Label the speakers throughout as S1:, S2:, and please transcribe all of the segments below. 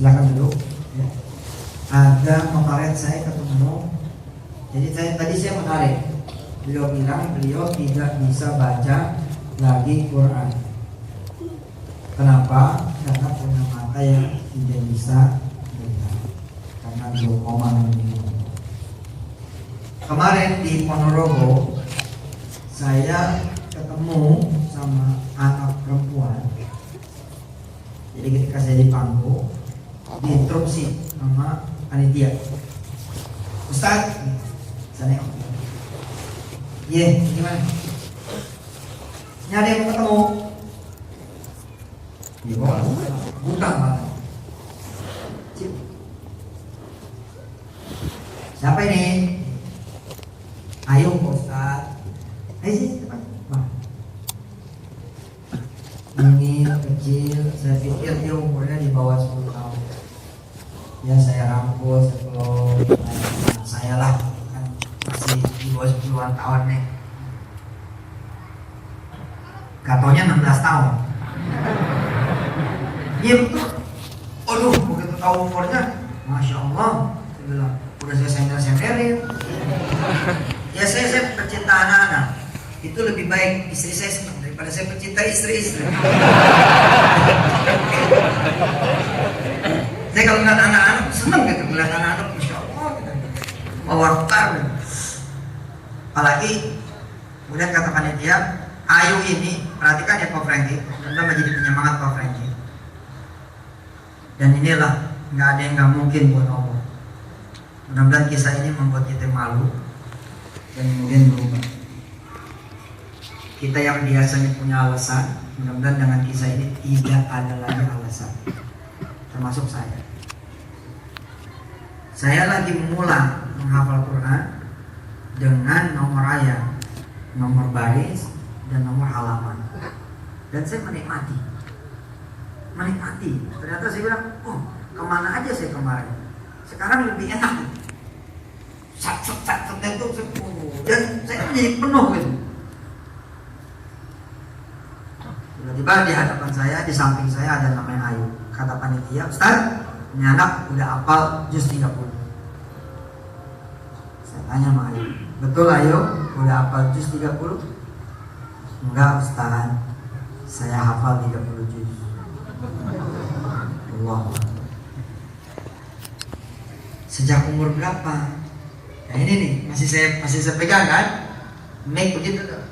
S1: Silakan dulu. Ya. Ada kemarin saya ketemu. Jadi tadi saya menarik. Beliau bilang beliau tidak bisa baca lagi Quran. Kenapa? Karena punya mata yang tidak bisa melihat. Karena glaukoma ini. Kemarin di Ponorogo saya ketemu sama anak perempuan. Jadi ketika saya di pangku, diinstruksi sama panitia, Ustaz, sana ya. Iya, gimana? Ini ada yang mau ketemu. Di bawah, buka mata. Siapa ini? Ayo Ustaz. Ayo sih, cepat. Ini kecil, saya pikir dia umurnya di bawah 10 tahun. Ya saya rangkul sebelum saya lah, kan masih di bawah 10-an tahun nih. Katanya 16 tahun. Iya betul. Aduh, begitu tahu umurnya, Masya Allah, saya bilang, udah saya sender-senderin. Ya saya pecinta anak-anak. Itu lebih baik istri saya senang daripada saya pecinta istri-istri. Saya kalau ngeliat anak-anak senang gitu, ngeliat anak-anak, Masya Allah gitu. Mewaktar gitu. Apalagi kemudian kata panitia, Ayu ini, perhatikan ya Pak Franky, mudah-mudahan menjadi penyemangat Pak Franky. Dan inilah, nggak ada yang nggak mungkin buat Allah. Mudah-mudahan kisah ini membuat kita malu dan kemudian berubah. Kita yang biasanya punya alasan, mudah-mudahan dengan kisah ini tidak ada lagi alasan. Termasuk saya. Saya lagi memulai menghafal Quran dengan nomor ayat, nomor baris, dan nomor halaman. Dan saya menikmati. Ternyata saya bilang, oh kemana aja saya kemarin. Sekarang lebih enak. Dan saya menjadi penuh gitu. Tiba-tiba di hadapan saya, di samping saya ada namanya Ayu. Kata panitia, Ustaz, ini anak udah hafal juz 30. Saya tanya sama Ayu, betul Ayu, udah hafal juz 30? Enggak Ustaz, saya hafal 30 juz. Allah. Sejak umur berapa? Nah ini nih, masih saya pegang kan? Make begitu tuh.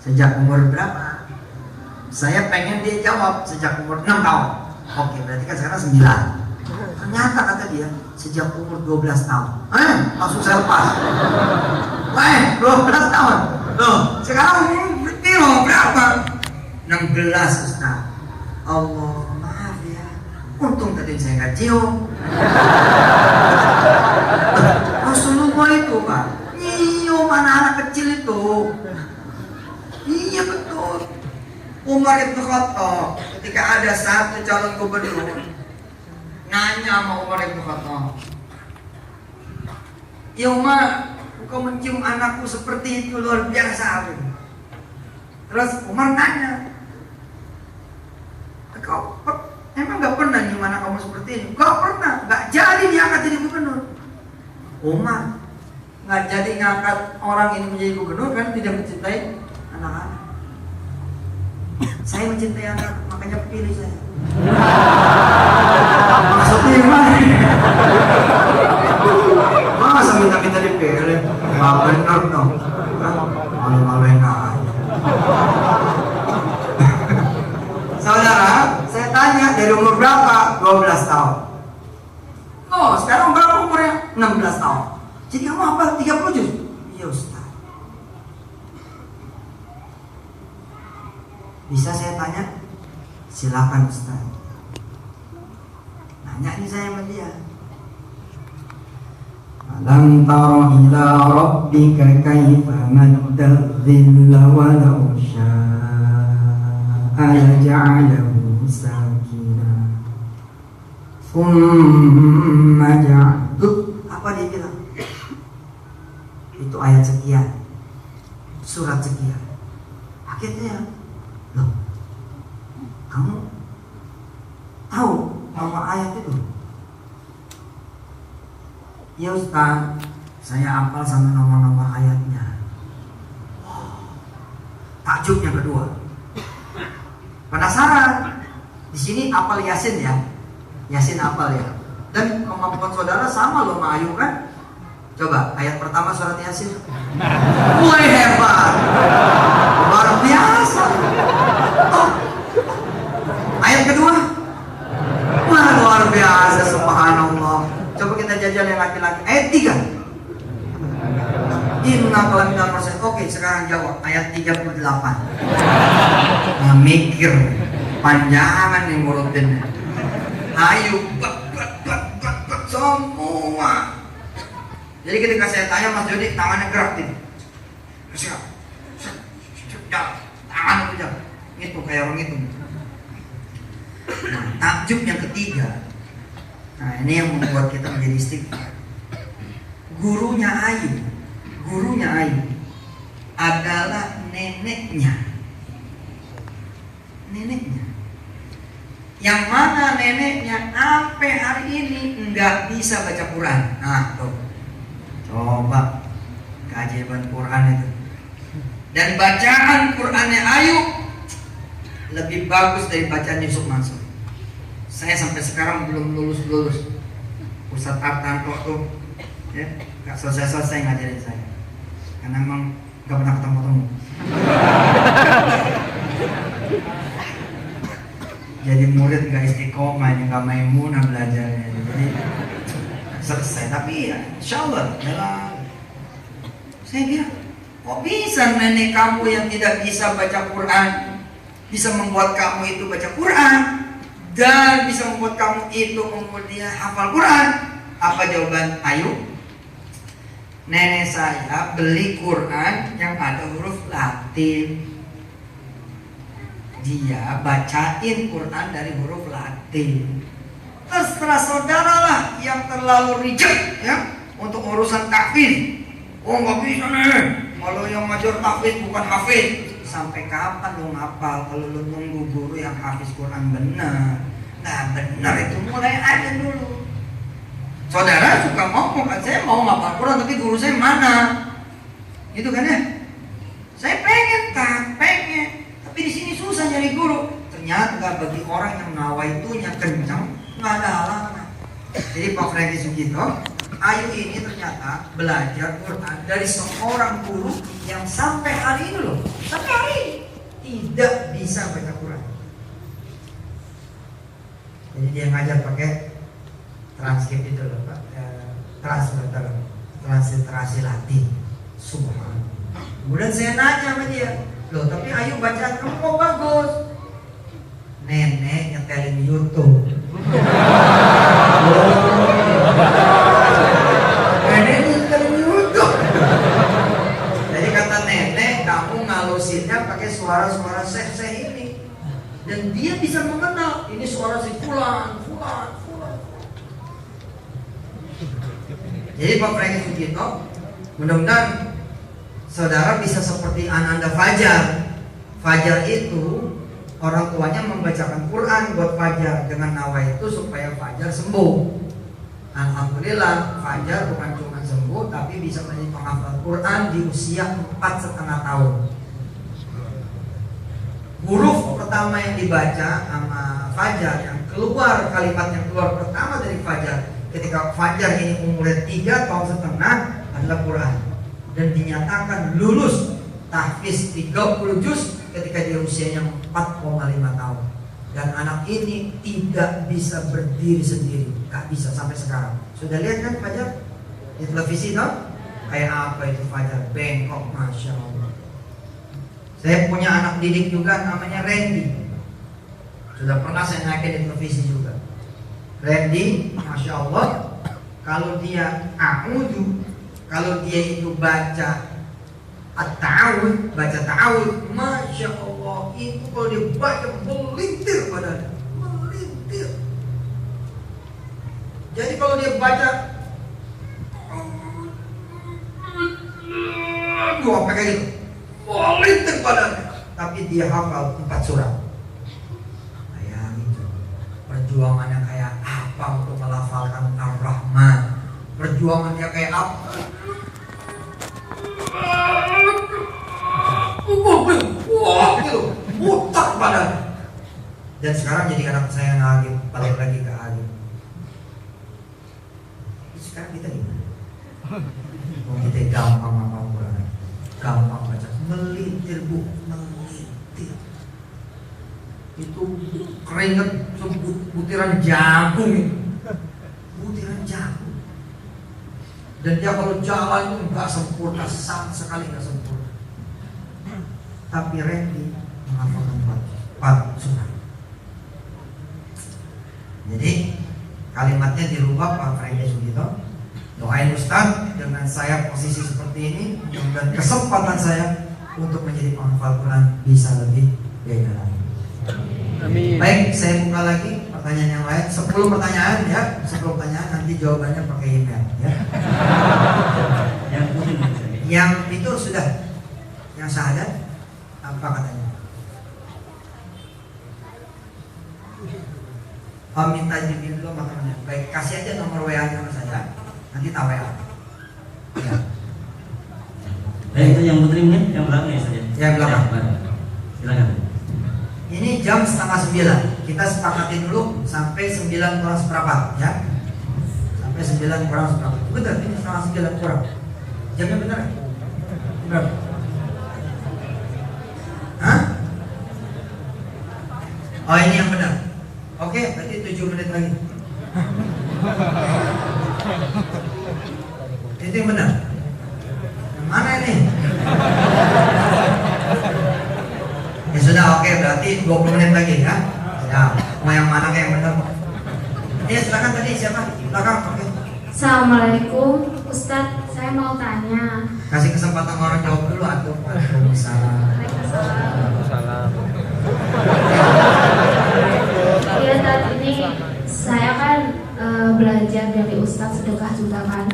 S1: Sejak umur berapa? Saya pengen dia jawab sejak umur 6 tahun. Oke, berarti kan sekarang 9. Ternyata kata dia sejak umur 12 tahun. Langsung saya lepas. 12 tahun. Loh, sekarang berarti berapa? 16 Ustaz. Allah, maaf ya. Untung tadi saya nggak cium. Rasulullah itu Pak, nyium anak-anak kecil itu. Iya betul. Umar Ibn Khattab ketika ada satu calon gubernur nanya sama Umar Ibn Khattab, ya Umar, engkau mencium anakku seperti itu luar biasa. Terus Umar nanya, kau emang gak pernah nyium anak kamu seperti ini? Gak pernah, gak jadi diangkat jadi gubernur. Umar gak jadi ngangkat orang ini menjadi gubernur kan tidak mencintai anak-anak. Saya mencintai anak, makanya pilih saya. Maksudnya gimana? Masa minta-minta dipilih? Gak bener dong. Malu-maluin aja. Saudara, saya tanya dari umur berapa? 12 tahun. Oh, sekarang berapa umurnya? 16 tahun. Jadi kamu apa? 30 juz? Iya Ustaz. Bisa saya tanya? Silakan Ustaz. Nanya ini saya sama dia. Alam tara ila rabbika kaifa maddal dhilla wa law syaa ja'alahu sakina thumma ja'alahu. Apa dia bilang? Itu ayat sekian, surat sekian. Akhirnya, loh, kamu tahu nama ayat itu. Ya Ustaz, saya hafal sama nama-nama ayatnya. Takjub yang kedua. Penasaran? Di sini hafal Yasin ya. Yasin hafal ya. Dan kemampuan saudara sama loh sama Ayu kan? Coba ayat pertama surat Yasin. Wah hebat. Luar biasa. Oh. Ayat kedua. Wah luar biasa, subhanallah. Coba kita jajal yang laki-laki. Ayat 3. Inna kalamina persen. Oke, sekarang jawab ayat 38. Nah, mikir panjangan nih murutin. Ayo semua. Jadi ketika saya tanya Mas Jody, tangannya gerak nih. Siap. Tangan itu jam. Itu kayak orang itu. Nah, takjub yang ketiga. Nah, ini yang membuat kita menjadi istighfar. Gurunya Ayu adalah neneknya. Yang mana neneknya sampai hari ini nggak bisa baca Quran. Nah, tuh. Coba keajaiban Quran itu. Dan bacaan Qurannya Ayu lebih bagus dari bacaan Yusuf Mansur. Saya sampai sekarang belum lulus. Ustadz Artanto tuh ya, gak selesai ngajarin saya. Karena emang gak pernah ketemu. Jadi murid gak istiqomah, gak maimunah belajarnya. Jadi selesai, tapi ya insya Allah dalam. Saya bilang, kok bisa nenek kamu yang tidak bisa baca Quran bisa membuat kamu itu baca Quran dan bisa membuat kamu itu kemudian hafal Quran? Apa jawaban Ayu? Nenek saya beli Quran yang ada huruf Latin. Dia bacain Quran dari huruf Latin. Terserah saudara lah yang terlalu reject ya untuk urusan tahfiz. Oh nggak bisa nih, kalau yang ngajar tahfiz bukan hafiz. Sampai kapan lo ngapal kalau lo nunggu guru yang hafiz Quran benar? Nah benar itu mulai aja dulu. Saudara suka ngomong kan, saya mau ngapal Quran tapi guru saya mana? Gitu kan ya? Saya pengen, tapi di sini susah nyari guru. Ternyata bagi orang yang nawaitunya kencang, nggak ada halangan. Jadi Pak Franky Sugito, Ayu ini ternyata belajar Quran dari seorang guru yang sampai hari ini loh, sampai hari ini tidak bisa baca Quran. Jadi dia ngajar pakai transkrip itu loh Pak, transliterasi Latin. Subhanallah. Kemudian saya nanya sama dia, loh tapi Ayu bacaan kamu kok bagus? Nenek nyetelin YouTube. Nenek nyetelin YouTube. Jadi kata nenek, kamu ngalusinnya pakai suara-suara seh ini. Dan dia bisa mengenal ini suara si fulan. Jadi Pak Franky Sugito, mudah-mudahan saudara bisa seperti Ananda Fajar. Fajar itu orang tuanya membacakan Quran buat Fajar dengan nawa itu supaya Fajar sembuh. Alhamdulillah Fajar bukan cuma sembuh tapi bisa menjadi penghafal Quran di usia 4,5 tahun. Huruf pertama yang dibaca sama Fajar, yang keluar kalimat yang keluar pertama dari Fajar ketika Fajar ini umurnya 3,5 tahun adalah Quran. Dan dinyatakan lulus tahfiz 30 juz ketika dia usianya 4,5 tahun. Dan anak ini tidak bisa berdiri sendiri, gak bisa sampai sekarang. Sudah lihat kan Fajar di televisi toh? Kayak apa itu Fajar, bengkok, masya Allah. Saya punya anak didik juga namanya Randy. Sudah pernah saya naikin di televisi juga. Randy, masya Allah, kalau dia a'udhu, kalau dia itu baca at-ta'awud, baca ta'awud, masya Allah, itu kalau dia baca melintir badannya, melintir. Jadi kalau dia baca dua kayak gitu, melintir badannya, tapi dia hafal 4 surat. Bayangin perjuangan yang kayak kayak apa untuk melafalkan Ar-Rahman. Perjuangan dia kayak apa? Wah gitu, mutar badan. Dan sekarang jadi anak saya lagi, balik lagi ke Agim. Sekarang kita gimana? Kita gampang apa Quran, gampang baca, melintir bu, melintir. Itu keringet butiran jagung itu, butiran jagung. Dan dia kalau jalan itu nggak sempurna, sama sekali nggak sempurna. Tapi Randy menghafalkan 4 surat. Jadi kalimatnya dirubah Pak Randy Sugito. Doain Ustaz dengan saya posisi seperti ini, dan kesempatan saya untuk menjadi penghafal Quran bisa lebih beda lagi. Amin. Baik, saya buka lagi pertanyaan yang lain. 10 pertanyaan ya, 10 pertanyaan, nanti jawabannya pakai email ya. Yang itu sudah, yang syahadat apa katanya? Oh, minta izin dulu makanya. Baik, kasih aja nomor WA-nya sama saya. Nanti tahu ya. Ya.
S2: Itu yang putri mungkin yang belakang ya saja.
S1: Yang belakang.
S2: Silakan.
S1: Ini jam 8:30. Kita sepakati dulu sampai 9 kurang seperempat ya. Sampai 9 kurang seperempat. Benar, ini 9 kurang. Jamnya benar? Benar. Hah? Oh, ini yang benar. Oke, berarti 7 menit lagi. Itu yang benar. Yang mana ini? Ya sudah, oke, berarti 20 menit lagi ya. Ya, mau yang mana yang benar? Ya, silakan tadi siapa? Belakang, oke.
S3: Assalamualaikum, Ustadz, saya mau tanya.
S1: Kasih kesempatan orang jawab dulu atau Waalaikumsalam.
S3: Waalaikumsalam. Ya, saat ini saya kan belajar dari Ustadz sedekah juga kan.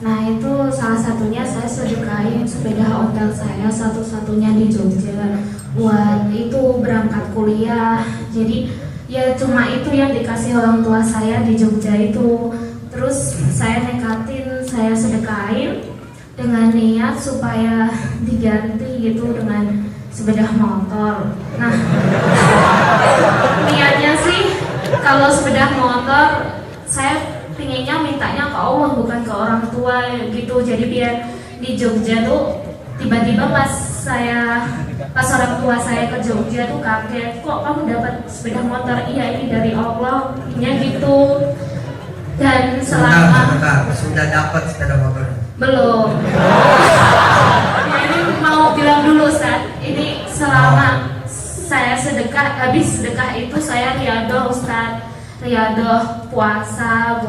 S3: Nah itu salah satunya saya sedekahin sepeda ontel saya satu-satunya di Jogja buat itu berangkat kuliah. Jadi ya cuma itu yang dikasih orang tua saya di Jogja itu. Terus saya nekatin, saya sedekahin dengan niat supaya diganti gitu dengan sepeda motor. Nah niatnya sih kalau sepeda motor saya pinginnya mintanya ke Allah bukan ke orang tua gitu. Jadi biar di Jogja tuh tiba-tiba pas orang tua saya ke Jogja tuh kaget, kok kamu dapat sepeda motor? Iya ini dari Allah, nya gitu. Dan selama
S1: sudah dapat sepeda motor?
S3: Belum. Nah, ini mau bilang dulu Ustaz, ini selama saya sedekah, habis sedekah itu saya riadoh Ustaz, riadoh puasa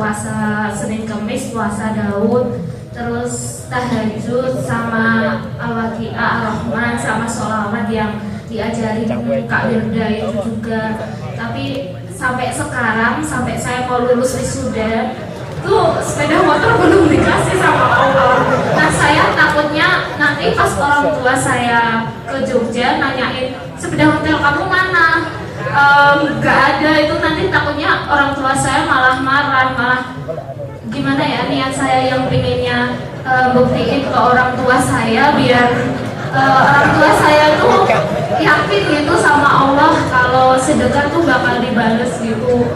S3: Senin Kamis, puasa Daud, terus tahajud sama Al-Waqi'ah, Ar-Rahman, sama sholawat yang diajarin Kak Wirda itu juga. Tapi sampai sekarang, sampai saya mau lulus wisuda tuh sepeda motor belum dikasih sama Allah. Nah saya takutnya nanti pas orang tua saya ke Jogja nanyain sepeda hotel kamu mana, nggak ada, itu nanti takutnya orang tua saya malah marah, malah gimana ya, niat saya yang pinginnya buktiin ke orang tua saya biar orang tua saya tuh yakin gitu sama Allah kalau sedekah tuh bakal dibales gitu.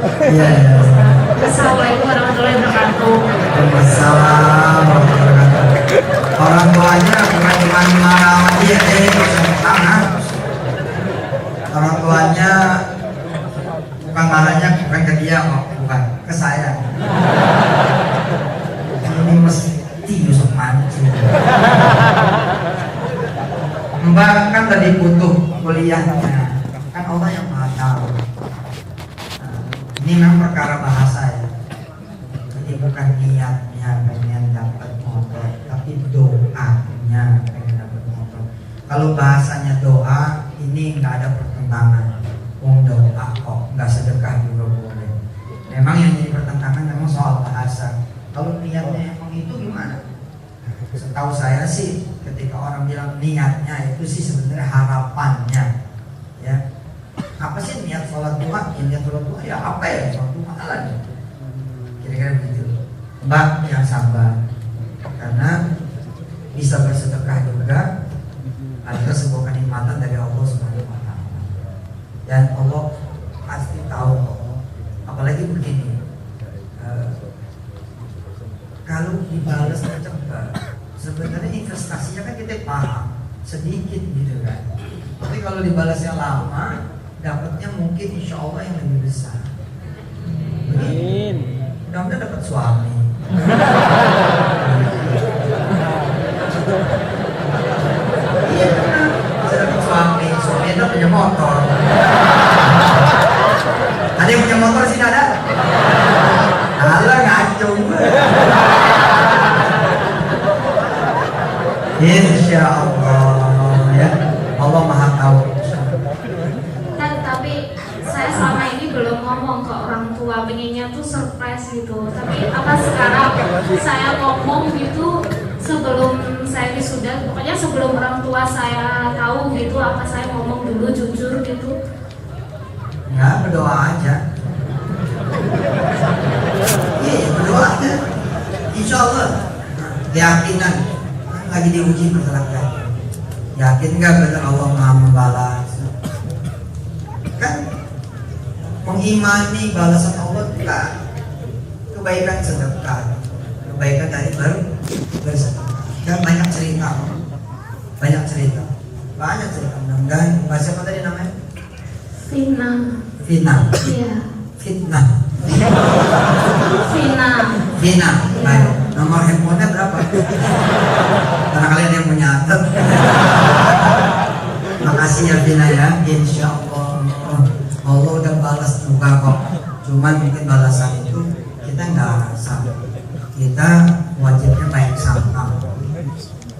S3: Assalamualaikum warahmatullahi wabarakatuh.
S1: Waalaikumsalam warahmatullahi wabarakatuh. Orang tuanya bukan cuma marah sama dia, tangan. Orang tuanya bukan marahnya bukan ke dia kok, bukan ke saya. Ini mesti Yusuf mancing. Mbak kan tadi butuh kuliahnya, kan Allah yang maha tahu. Ini memang perkara bahasa ya. Jadi bukan niatnya pengen dapat motor, tapi doanya pengen dapat motor. Kalau bahasanya doa, ini nggak ada pertentangan. Doa kok, nggak sedekah juga boleh. Memang yang jadi pertentangan memang soal bahasa. Kalau niatnya emang itu gimana? Setahu saya sih, ketika orang bilang niatnya itu sih sebenarnya harapannya, ya. Apa sih niat sholat duha? Niat sholat duha ya apa ya? Sholat duha lah. Mbak yang sabar, karena bisa bersedekah juga adalah sebuah kenikmatan dari Allah Subhanahu wa Ta'ala. Dan Allah pasti tahu kok. Apalagi begini, kalau dibalas cepat, sebenarnya investasinya kan kita paham sedikit gitu kan. Tapi kalau dibalasnya lama, dapatnya mungkin insya Allah yang lebih besar. Amin. Mudah-mudahan dapat suami. Iya benar. Saya dapat suami itu punya motor. Ada yang punya motor sih ada? Alah ngacung. Insya Allah ya. Allah Maha tahu.
S3: Tapi saya selama ini belum ngomong ke orang tua, pengennya tuh surprise gitu. Tapi apa sekarang saya ngomong gitu sebelum saya wisuda, pokoknya sebelum orang tua saya tahu gitu, apa saya ngomong dulu jujur gitu?
S1: Ya berdoa aja. Iya berdoa aja. Insya Allah keyakinan lagi diuji masyarakat. Yakin nggak benar Allah Maha membalas? Kan mengimani balasan Allah bukan kebaikan sedekah, kebaikan dari bersedekah. Dan banyak cerita. Mudah-mudahan bahasa apa tadi namanya?
S3: Fitnah. Iya.
S1: Fitnah.
S3: Fitnah.
S1: Baik. Nomor handphonenya berapa? Karena kalian yang punya atet. Makasih ya Vina ya. Insya Allah Allah udah balas juga kok. Cuman mungkin balasan itu kita nggak rasa. Kita wajibnya baik sangka.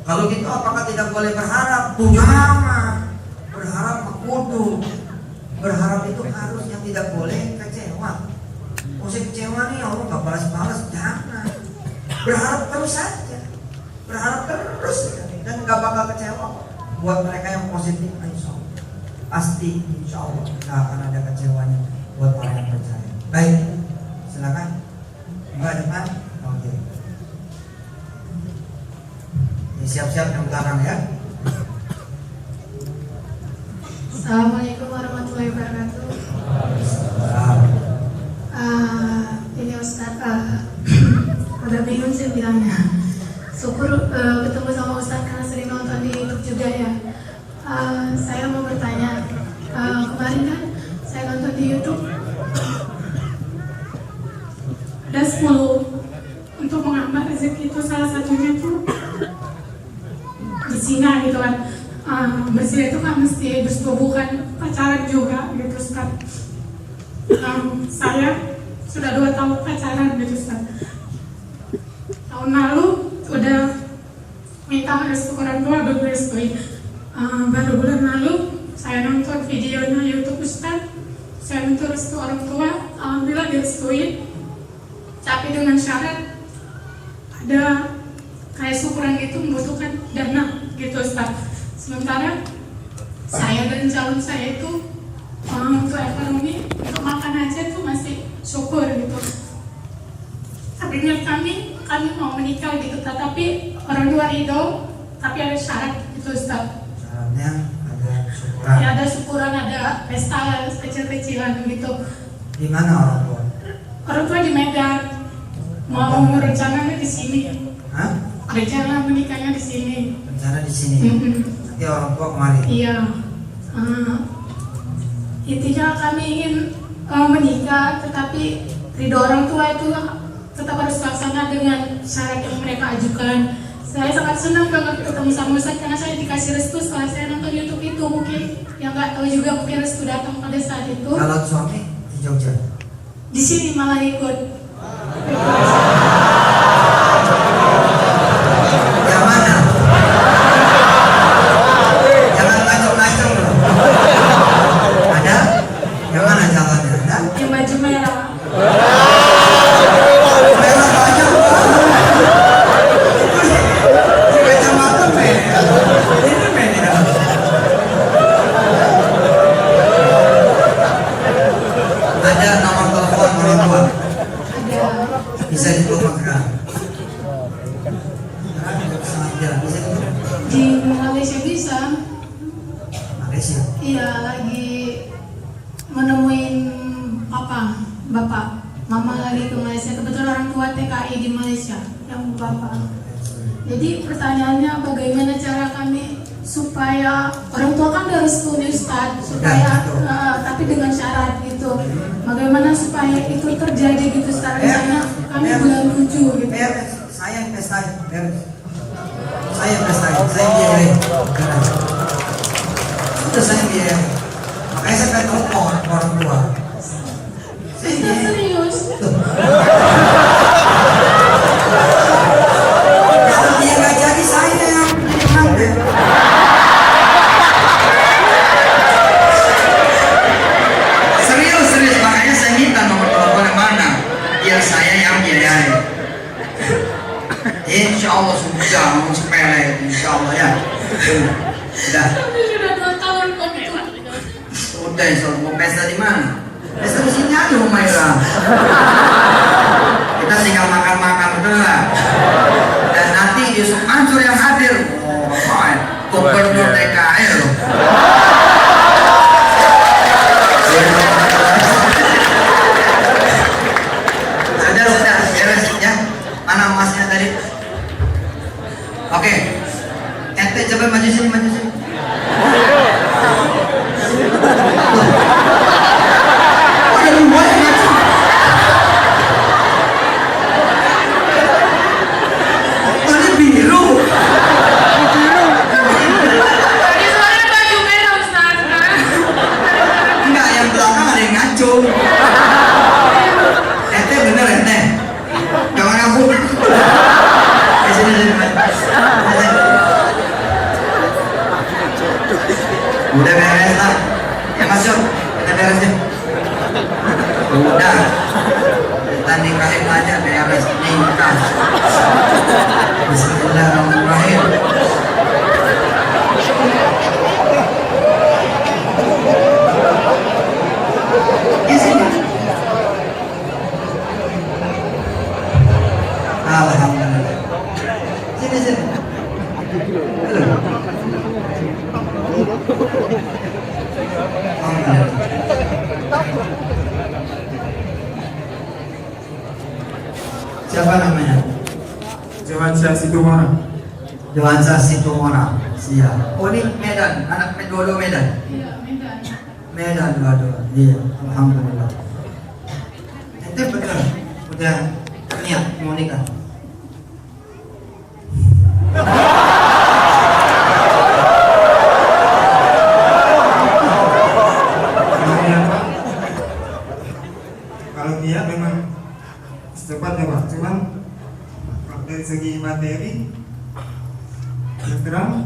S1: Kalau gitu apakah tidak boleh berharap? Jangan. Berharap kudu. Berharap itu harusnya tidak boleh kecewa. Usai kecewa nih Allah nggak balas-balas, jangan. Berharap terus saja. Berharap terus dan nggak bakal kecewa. Buat mereka yang positif, insya Allah pasti insya Allah nggak akan ada kecewanya buat orang yang percaya. Baik, silakan Mbak depan. Oke. Siap-siap yang belakang ya.
S4: Assalamualaikum warahmatullahi wabarakatuh. Ini Ustadz, agak bingung sih bilangnya. Syukur ketemu sama Ustadz karena sering nonton di YouTube juga ya. Saya mau bertanya, kemarin kan saya nonton di YouTube ada 10 untuk mengambil rezeki, itu salah satunya tuh berzina gitu kan. Berzina itu kan mesti bersetubuhan, pacaran juga gitu Ustaz. Saya sudah 2 tahun pacaran gitu Ustaz. Tahun lalu udah minta restu orang tua, belum restuin. Baru bulan lalu saya nonton videonya YouTube Ustaz. Saya minta restu orang tua, alhamdulillah direstuin. Tapi dengan syarat ada kayak syukuran gitu, membutuhkan dana gitu Ustaz. Sementara saya dan calon saya itu untuk ekonomi, untuk makan aja tuh masih syukur gitu. Tapi niat kami mau menikah gitu, tapi orang tua ridho, tapi ada syarat gitu Ustaz.
S1: Syaratnya ada syukuran.
S4: Ya ada syukuran, ada pesta kecil-kecilan gitu.
S1: Di mana orang tua?
S4: Orang tua di Medan, mau rencananya di sini.
S1: Hah?
S4: Rencana menikahnya di sini.
S1: Rencana di sini. Nanti orang tua kemari.
S4: Iya. Intinya kami ingin menikah, tetapi ridho orang tua itu tetap harus laksana dengan syarat yang mereka ajukan. Saya sangat senang banget ketemu sama Ustaz karena saya dikasih restu setelah saya nonton YouTube itu. Mungkin yang nggak tahu juga mungkin restu datang pada saat itu.
S1: Kalau suami di Jogja.
S4: Di sini malah ikut.
S1: Yang mana? Jangan ngacung-ngacung loh. Ada? Yang mana jalannya? Ada?
S4: Yang baju merah.
S1: Memang banyak banget. Di kacamata merah. Ini merah. Ada nomor telepon orang tua?
S4: Ada.
S1: Bisa dibawa kan? Sangat jalan bisa dibawa.
S4: Di Malaysia bisa.
S1: Malaysia.
S4: Iya, lagi menemuin bapak, mama lagi ke Malaysia. Kebetulan orang tua TKI di Malaysia, yang bapak. Jadi pertanyaannya bagaimana cara kami supaya orang tua kan harus setuju Ustaz, supaya tapi dengan syarat gitu. Bagaimana supaya itu terjadi gitu Ustaz? Misalnya kami bulan 7 gitu.
S1: Beres, saya yang pestain, beres. Saya yang pestain, saya biayain. Itu saya biayain. Makanya saya pengen telepon orang tua. Saya
S4: Ustaz
S1: biayain.
S4: serius.
S1: Kalau dia nggak jadi saya yang ngambil. Serius, makanya saya minta nomor telepon yang mana biar saya yang biayain. Insya Allah sudah, ngomong sepele, insya Allah ya. Udah,
S4: Tapi sudah 2 tahun kok itu.
S1: udah, insya Allah. Mau pesta di mana? Pesta di sini aja, Humaira. Kita tinggal makan-makan betul lah. Dan nanti Yusuf Mansur yang hadir. Oh, gubernur DKI loh. Sudah, beres ya. Mana emasnya tadi? Oke. Ente coba maju sini, maju sini. Oh, ada dua yang maju. Ini biru.
S4: Tadi soalnya baju merah Ustaz.
S1: Enggak, yang belakang ada yang ngacung. Ente bener ente. Jangan aku. Sini. Udah beres lah. Ya masuk. Kita beresin. Udah. Kita nikahin aja beres nikah. Bismillahirrahmanirrahim. Di sini. Alhamdulillah. Sini. Siapa namanya?
S5: Jawansyah Situmorang.
S1: Jawansyah Situmorang. Siap. Oh ini Medan, anak Medolo Medan.
S4: Iya, Medan.
S1: Medan, waduh. Iya, alhamdulillah. Ente bener, udah niat mau nikah.
S5: Kalau dia memang secepatnya Pak, cuman dari segi materi terus terang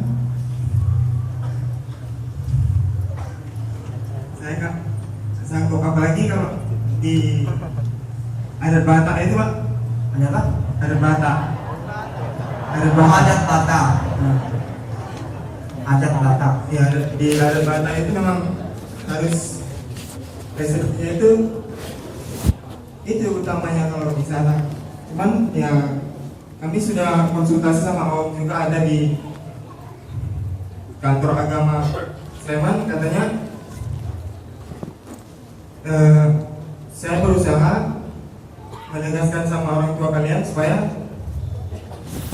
S5: saya nggak sanggup, apalagi kalau di adat Batak itu Pak.
S1: Ada apa?
S5: Adat Batak. Adat
S1: Oh,
S5: Batak.
S1: adat Batak.
S5: Nah,
S1: Adat Batak.
S5: ya di adat Batak itu memang harus resepnya itu utamanya kalau di sana. Cuman ya kami sudah konsultasi sama Om juga, ada di kantor agama Sleman, katanya saya berusaha menegaskan sama orang tua kalian supaya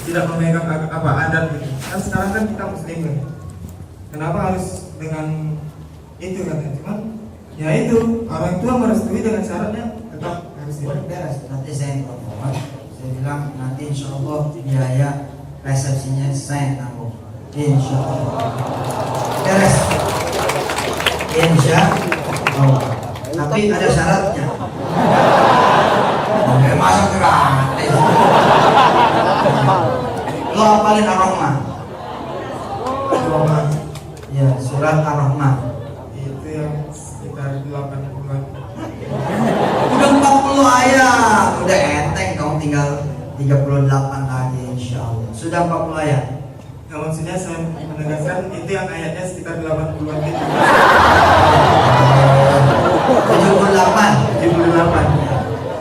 S5: tidak memegang adat gitu. Kan sekarang kan kita muslim kan, kenapa harus dengan itu katanya. Cuman ya itu orang tua merestui dengan syaratnya tetap harus
S1: Udah
S5: itu.
S1: beres, nanti saya yang telepon. Saya bilang nanti insya Allah biaya resepsinya saya tanggung. Insya Allah. Beres. Insya Allah. Tapi ada syaratnya. Oke, masa gratis. Lo hafalin Ar-Rahman.
S5: Ar-Rahman.
S1: Ya, surat Ar-Rahman.
S5: Itu yang sekitar 80-an.
S1: Udah 40 ayat, udah enteng dong, tinggal 38 lagi insya Allah. Sudah 40 ayat.
S5: Nah, maksudnya saya menegaskan itu yang ayatnya sekitar 80-an itu.
S1: 78.
S5: 78.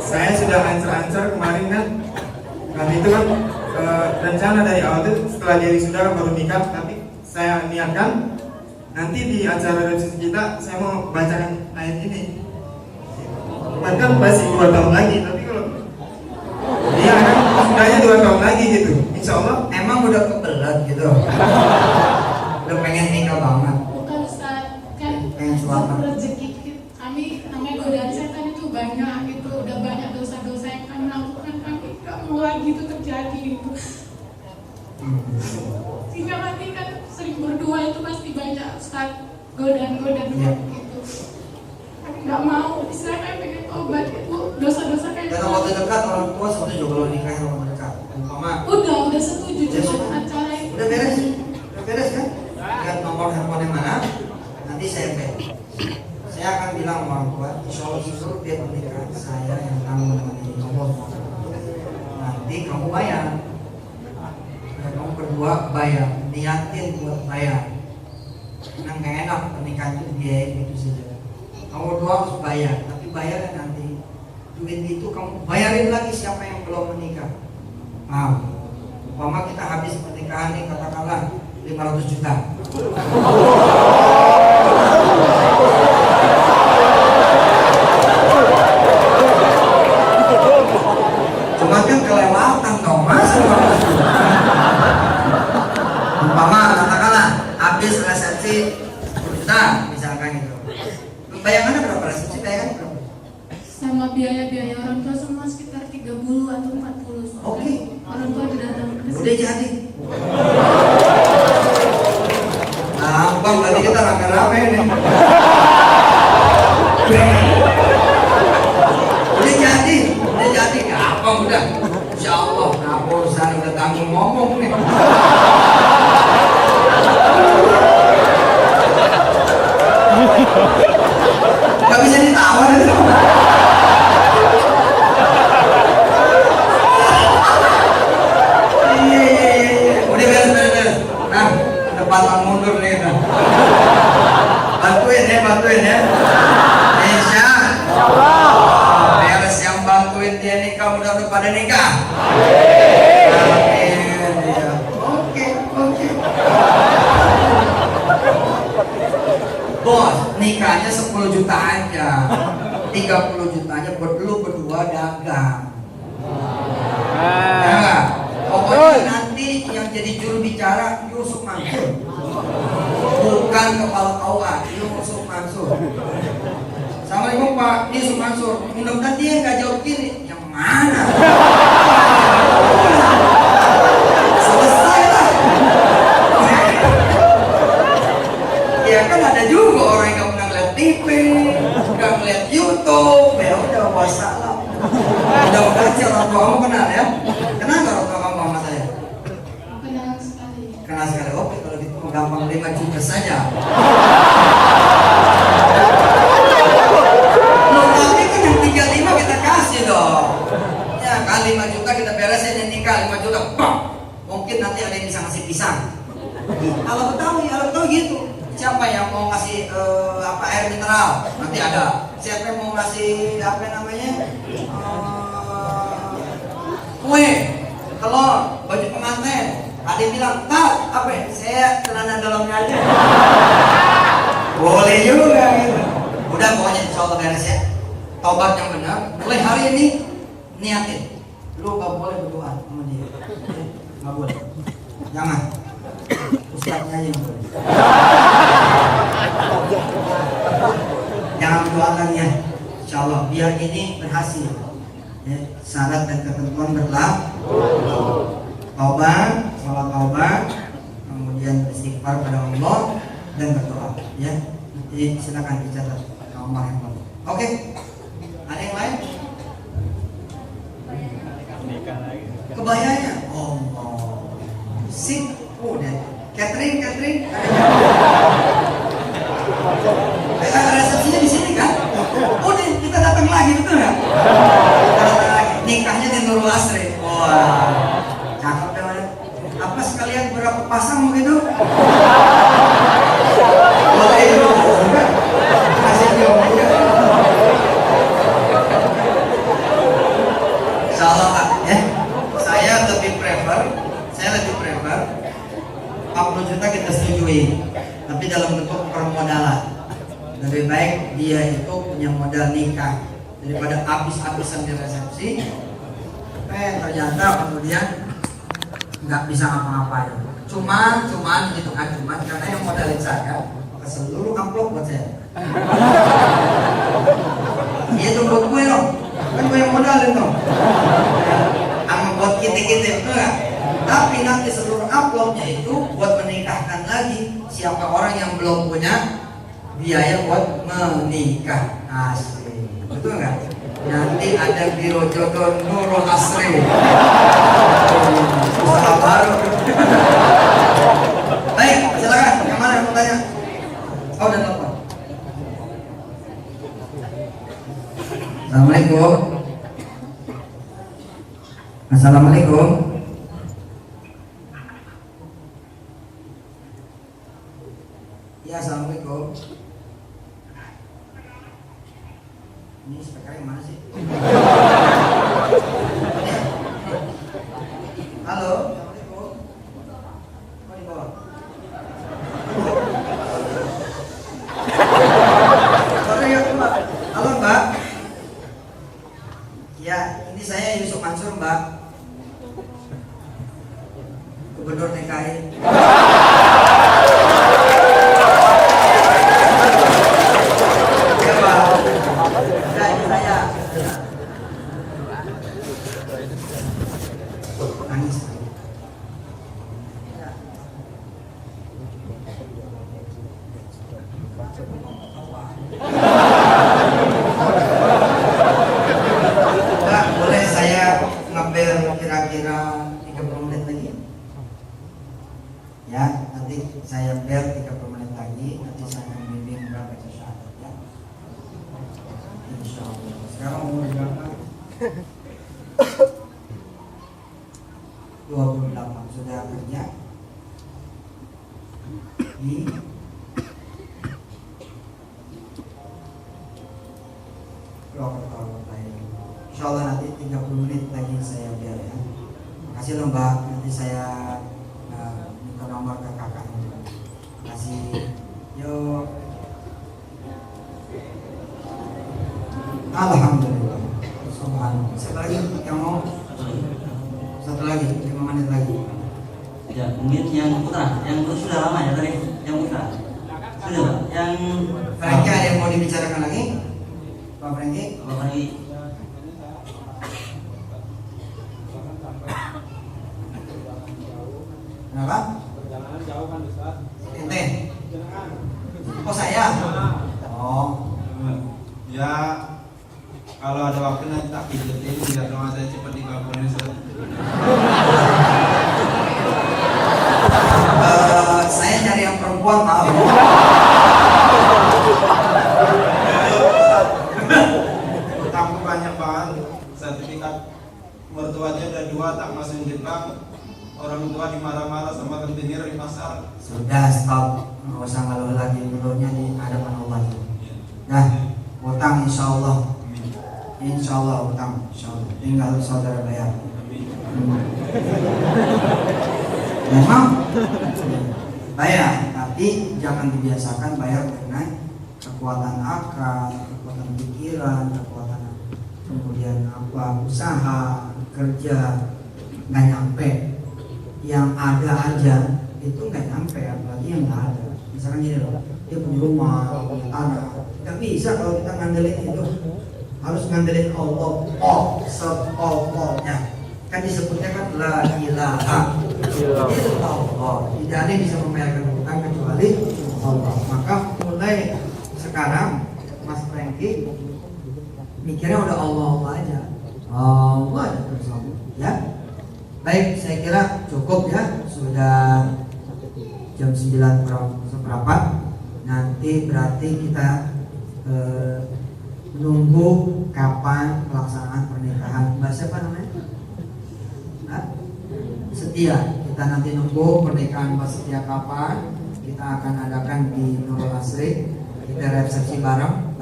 S5: Saya sudah ancar-ancar kemarin Tapi itu kan rencana dari awal itu setelah dia wisuda baru nikah. Tapi saya niatkan nanti di acara resepsi kita saya mau bacakan ayat ini. Bahkan masih 2 tahun lagi, tapi kalau dia kan sudahnya 2 tahun lagi gitu, insya Allah.
S1: Emang udah kebelet gitu. Udah pengen nikah banget.
S4: Bukan Ustaz, kan
S1: Pengen selamat.
S4: rezeki kami namanya godaan setan itu banyak gitu, udah banyak dosa-dosa yang kami lakukan, kami nggak mau lagi itu terjadi gitu. Sehingga nanti kan sering berdua itu pasti banyak Ustaz godaan-godaan
S1: Iya.
S4: gitu. Kami nggak mau, istilahnya pengen tobat itu dosa-dosa kayak
S1: Dan waktu dekat orang tua setuju kalau nikah yang waktu dekat. Umpama
S4: udah setuju
S1: Ya,
S4: cuma
S1: sudah.
S4: acara itu.
S1: udah beres kan? Lihat nomor handphone yang mana, nanti saya pay. Saya akan bilang sama orang tua, insya Allah itu dia pernikahan saya yang tanggung menemani nomor. Nanti kamu bayar. Dan kamu berdua bayar, niatin buat bayar. Karena nggak enak pernikahan itu biaya gitu saja. Kamu berdua harus bayar, tapi bayarnya nanti. Duit itu kamu bayarin lagi siapa yang belum menikah. Umpama kita habis pernikahan nih katakanlah 500 juta. Cuma kan kelewatan dong mas. Umpama katakanlah habis resepsi 10 juta misalkan gitu. Bayangannya berapa resepsi? Bayangannya berapa?
S4: Sama biaya-biaya orang tua semua sekitar 30 atau 40.
S1: Oke.
S4: Orang tua udah datang ke
S1: Udah jadi. Gampang berarti kita rame-rame nih. Udah jadi gampang udah. Insya Allah, nah urusan udah tanggung ngomong nih. Gak bisa ditawar itu. Iya. Udah beres. Nah, depan mundur nih. Nah. Bantuin ya. Insya Allah. Beres yang bantuin dia nikah udah pada nikah. Amin. Ya. Oke. Bos, nikahnya 10 juta aja. 30 jutanya buat lu berdua dagang. Ya, pokoknya nanti yang jadi juru bicara Yusuf Mansur, bukan kepala KUA, Yusuf Mansur. Assalamualaikum Pak Yusuf Mansur. Mudah-mudahan dia nggak jauh kiri. Yang mana? Selesai lah. Ya kan ada juga orang yang nggak pernah ngeliat TV, nggak ngeliat YouTube. Ya udah wassalam. Mudah-mudahan si orang tua kamu kenal ya. Kenal nggak orang tua kamu sama saya?
S4: Kenal sekali.
S1: Kenal sekali. Oke kalau gitu gampang 5 juta saja. Loh tapi kan yang 35 kita kasih dong. Ya kan 5 juta kita beresin yang nikah 5 juta. Bang. Mungkin nanti ada yang bisa ngasih pisang. Kalau Betawi gitu. Siapa yang mau ngasih air mineral? Nanti ada. Siapa yang mau ngasih apa namanya? Kue, telur, baju pengantin. Ada yang bilang, "Pak, apa ya? Saya celana dalamnya aja." Boleh juga gitu. Udah pokoknya insya Allah beres ya. Tobat yang benar. Mulai hari ini niatin. Lu gak boleh berdoa sama dia. Gak boleh. Jangan. Ustaznya aja yang boleh. Jangan berdoakan ya. Insya Allah biar ini berhasil. Ya, syarat dan ketentuan berlaku. Taubat, sholat taubat, kemudian istighfar pada Allah dan berdoa. Ya, jadi silakan dicatat nomor handphone. Oke, ada yang lain? Kebayanya? Oh, sip, udah. Catering, resepsinya di sini kan? Udah, kita datang lagi betul nggak? Kita datang lagi. Nikahnya di Nurul Asri. Wah, cakep deh. Apa sekalian berapa pasang begitu? Boleh itu juga. Kasih dia aja. Insyaallah Pak, ya. Saya dalam bentuk permodalan. Lebih baik dia itu punya modal nikah daripada habis-habisan di resepsi. Ternyata kemudian nggak bisa ngapa-ngapain. Cuman gitu kan, cuman karena yang modalin saya maka seluruh amplop buat saya. Iya tuh buat gue dong, kan gue yang modalin dong. Sama buat kita enggak. Tapi nanti seluruh amplopnya itu buat menikahkan lagi siapa orang yang belum punya biaya buat menikah. Asli, betul nggak? Nanti ada biro jodoh Nurul Asri. Usaha baru. Baik, silakan. Yang mana yang mau tanya? Oh, udah telepon. Assalamualaikum. Assalamualaikum. Ya, assalamualaikum. Ini speakernya mana sih? Halo, assalamualaikum. Oh, di bawah. Sorry ya, Mbak. Halo, Mbak. Ya, ini saya Yusuf Mansur, Mbak. Gubernur DKI. Kira-kira 30 menit lagi. Ya, nanti saya bel 30 menit lagi. Nanti saya akan bimbing berapa syahadat ya. Insyaallah. Sekarang umur berapa? 28. Sudah kerja di Purwokerto. Insyaallah nanti 30 menit lagi saya bel ya. Makasih loh Mbak, nanti saya minta nomor ke kakaknya. Makasih. Yuk. Alhamdulillah. Subhanallah. Satu lagi yang mau? Satu lagi, 5 menit lagi.
S2: Ya, mungkin yang putra sudah lama ya tadi, yang putra. Sudah Pak, yang
S1: Franky ada yang mau dibicarakan lagi? Pak Franky?
S2: Pak Franky.
S1: Kenapa?
S6: Perjalanan jauh kan Ustaz.
S1: Ente?
S6: Jangan.
S1: Oh saya? Oh.
S6: Ya kalau ada waktu nanti tak pijetin biar doa saya cepat dikabulin Ustaz.
S1: Saya cari yang perempuan maaf.
S6: Utangku banyak banget. Sertifikat mertuanya udah 2 tak masukin di bank. Orang tua dimarah-marah sama rentenir di pasar.
S1: Sudah stop, nggak usah ngeluh lagi, ngeluhnya di hadapan Allah. Nah, utang insya Allah utang, insya Allah. Tinggal saudara bayar. Memang bayar, tapi jangan dibiasakan bayar dengan kekuatan akal, kekuatan pikiran, kekuatan kemudian apa usaha kerja nggak nyampe. Yang ada aja itu nggak nyampe, apalagi yang nggak ada. Misalkan gini loh, dia punya rumah, punya tanah, nggak bisa kalau kita ngandelin itu. Harus ngandelin Allah, sepokoknya. Kan disebutnya kan la ilaha illallah. Tidak ada yang bisa membayarkan hutang kecuali Allah. Maka mulai sekarang Mas Franky mikirnya udah Allah aja, Allah aja terus ya. Baik, saya kira cukup ya. Sudah jam 9 seperempat. Nanti berarti kita menunggu kapan pelaksanaan pernikahan Mbak siapa namanya? Setia. Kita nanti nunggu pernikahan Mbak Setia kapan. Kita akan adakan di Nurul Asri. Kita resepsi bareng.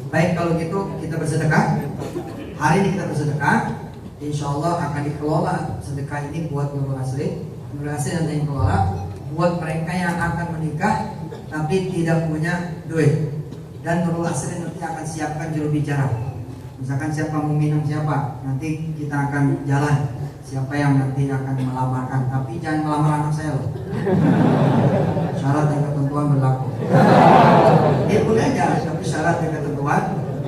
S1: Baik, kalau gitu kita bersedekah. Hari ini kita bersedekah. Insya Allah akan dikelola sedekah ini buat Nurul Asri. Nurul Asri nanti yang kelola. buat mereka yang akan menikah tapi tidak punya duit. Dan Nurul Asri nanti akan siapkan juru bicara. Misalkan siapa mau minum siapa, nanti kita akan jalan siapa yang nanti akan melamarkan. Tapi jangan melamar anak saya loh. Syarat dan ketentuan berlaku. Dia boleh aja, tapi syarat dan ketentuan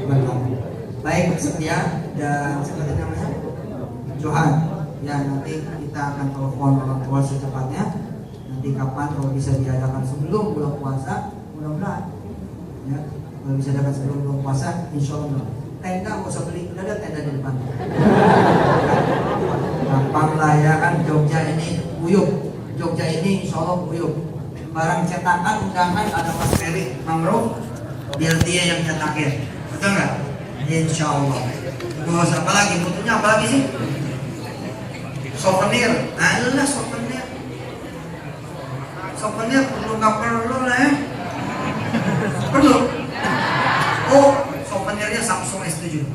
S1: berlaku. Baik, sekian dan seperti namanya Johan. Ya, nanti kita akan telepon orang tua secepatnya. Nanti kapan kalau bisa diadakan sebelum bulan puasa, mudah-mudahan. Ya, kalau bisa diadakan sebelum bulan puasa, insya Allah. Tenda nggak usah beli, udah ada tenda di depan. Gampang lah ya kan, Jogja ini uyup. Jogja ini insya Allah uyup. Barang cetakan, undangan ada Mas Ferry Mangrove, biar dia yang cetakin. Betul nggak? Insya Allah. Terus apa lagi? Butuhnya apa lagi sih? Souvenir. Nah, itulah souvenir. Souvenir perlu nggak perlu lah ya? Perlu. Oh, souvenirnya Samsung S7.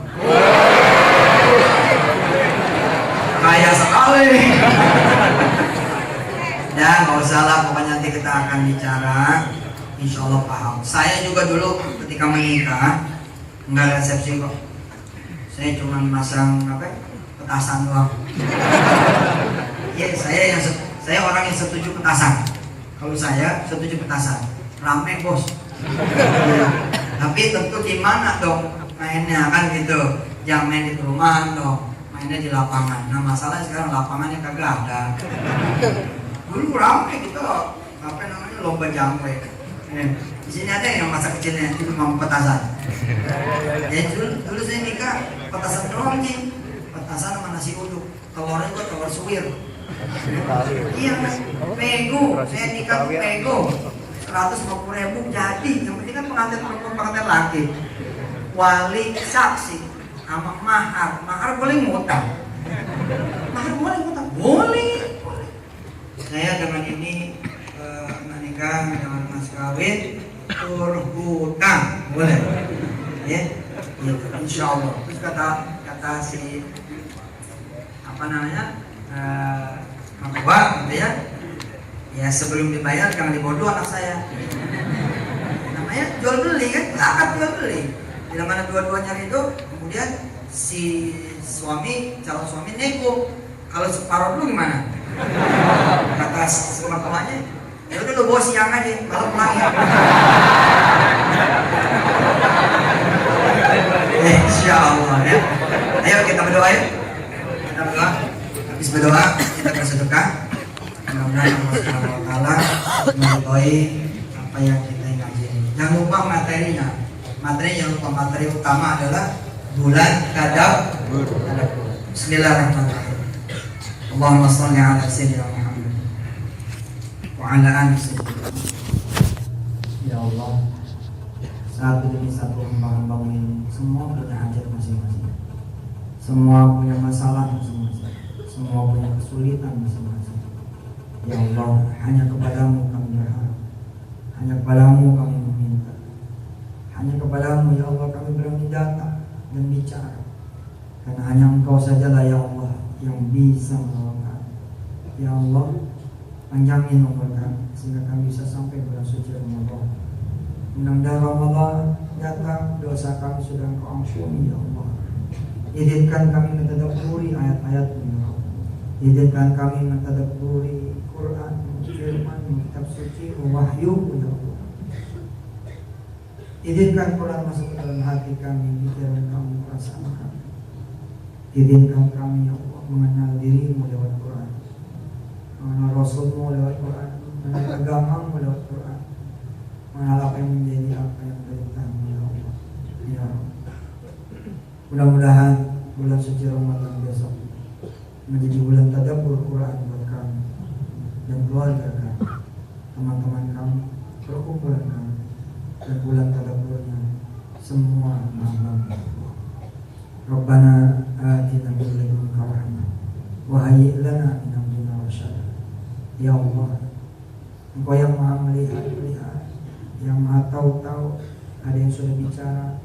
S1: Kaya sekali. Ya, nggak usah lah. Pokoknya nanti kita akan bicara. Insya Allah paham. Saya juga dulu ketika menikah nggak resepsi kok. Saya cuma masang petasan doang. Ya, saya orang yang setuju petasan. Kalau saya setuju petasan, rame bos. Ya. Tapi tentu di mana dong mainnya kan gitu. Jangan main di perumahan dong, mainnya di lapangan. Nah masalahnya sekarang lapangannya kagak ada. Dulu rame gitu, apa namanya lomba jangkrik. Di sini ada yang masa kecilnya itu mau petasan. Ya dulu saya nikah petasan doang nih, petasan sama nasi uduk, telurnya juga telur suwir. Iya mas, pego, saya nikah pego, 150.000 jadi. Yang penting kan pengantin perempuan pengantin laki, wali saksi, sama mahar boleh ngutang, boleh. Saya dengan ini menikah dengan mas kawin hutang boleh ya, insya Allah. Terus kata si apa namanya mertua gitu ya sebelum dibayar jangan dibodoh anak saya. Namanya jual beli kan, zakat jual beli. Bila mana dua-duanya itu, kemudian si calon suami nego, kalau separuh dulu gimana? Kata mertuanya, ya udah lo bawa siang aja, malam pulang ya. Insya Allah ya. Ayo kita berdoa ya. Kita berdoa. Habis berdoa kita bersedekah. Mudah-mudahan Allah Subhanahu wa taala meridhoi apa yang kita ngaji ini. Jangan lupa materinya. Jangan lupa materi utama adalah bulan Tadabbur. Bismillahirrahmanirrahim. Allahumma shalli ala sayyidina Muhammad wa ala ali sayyidina. Ya Allah, satu demi satu hamba-hamba ini semua punya hajat masing-masing, semua punya masalah masing-masing, semua punya kesulitan masing-masing. Ya Allah, hanya kepadamu kami berharap, hanya kepadamu kami meminta, hanya kepadamu ya Allah kami berani datang dan bicara, karena hanya Engkau sajalah ya Allah yang bisa menolong kami. Ya Allah, panjangin umur kami sehingga kami bisa sampai bulan suci Ramadan. Mudah-mudahan Ramadan datang, dosa kami sudah Engkau ampuni ya Allah. Izinkan kami mentadabburi ayat-ayat-Mu ya Allah. Izinkan kami mentadabburi Quran, firman, kitab suci, wahyu ya Allah. Izinkan Quran masuk ke dalam hati kami, pikiran kami, perasaan kami. Izinkan kami ya Allah mengenal dirimu lewat Quran, mengenal Rasulmu lewat Quran, mengenal agamamu lewat Quran, mengenal apa yang menjadi apa yang perintahmu ya Allah. Ya Allah. Mudah-mudahan bulan suci Ramadan besok menjadi bulan tadabbur Quran buat kami dan keluarga kami, teman-teman kami, perkumpulan kami, dan bulan tadabburnya semua hamba-Mu. Rabbana atina min ladunka rahmah wa hayyi' lana min amrina rasyada. Ya Allah, Engkau yang Maha melihat, yang Maha tahu, ada yang sudah bicara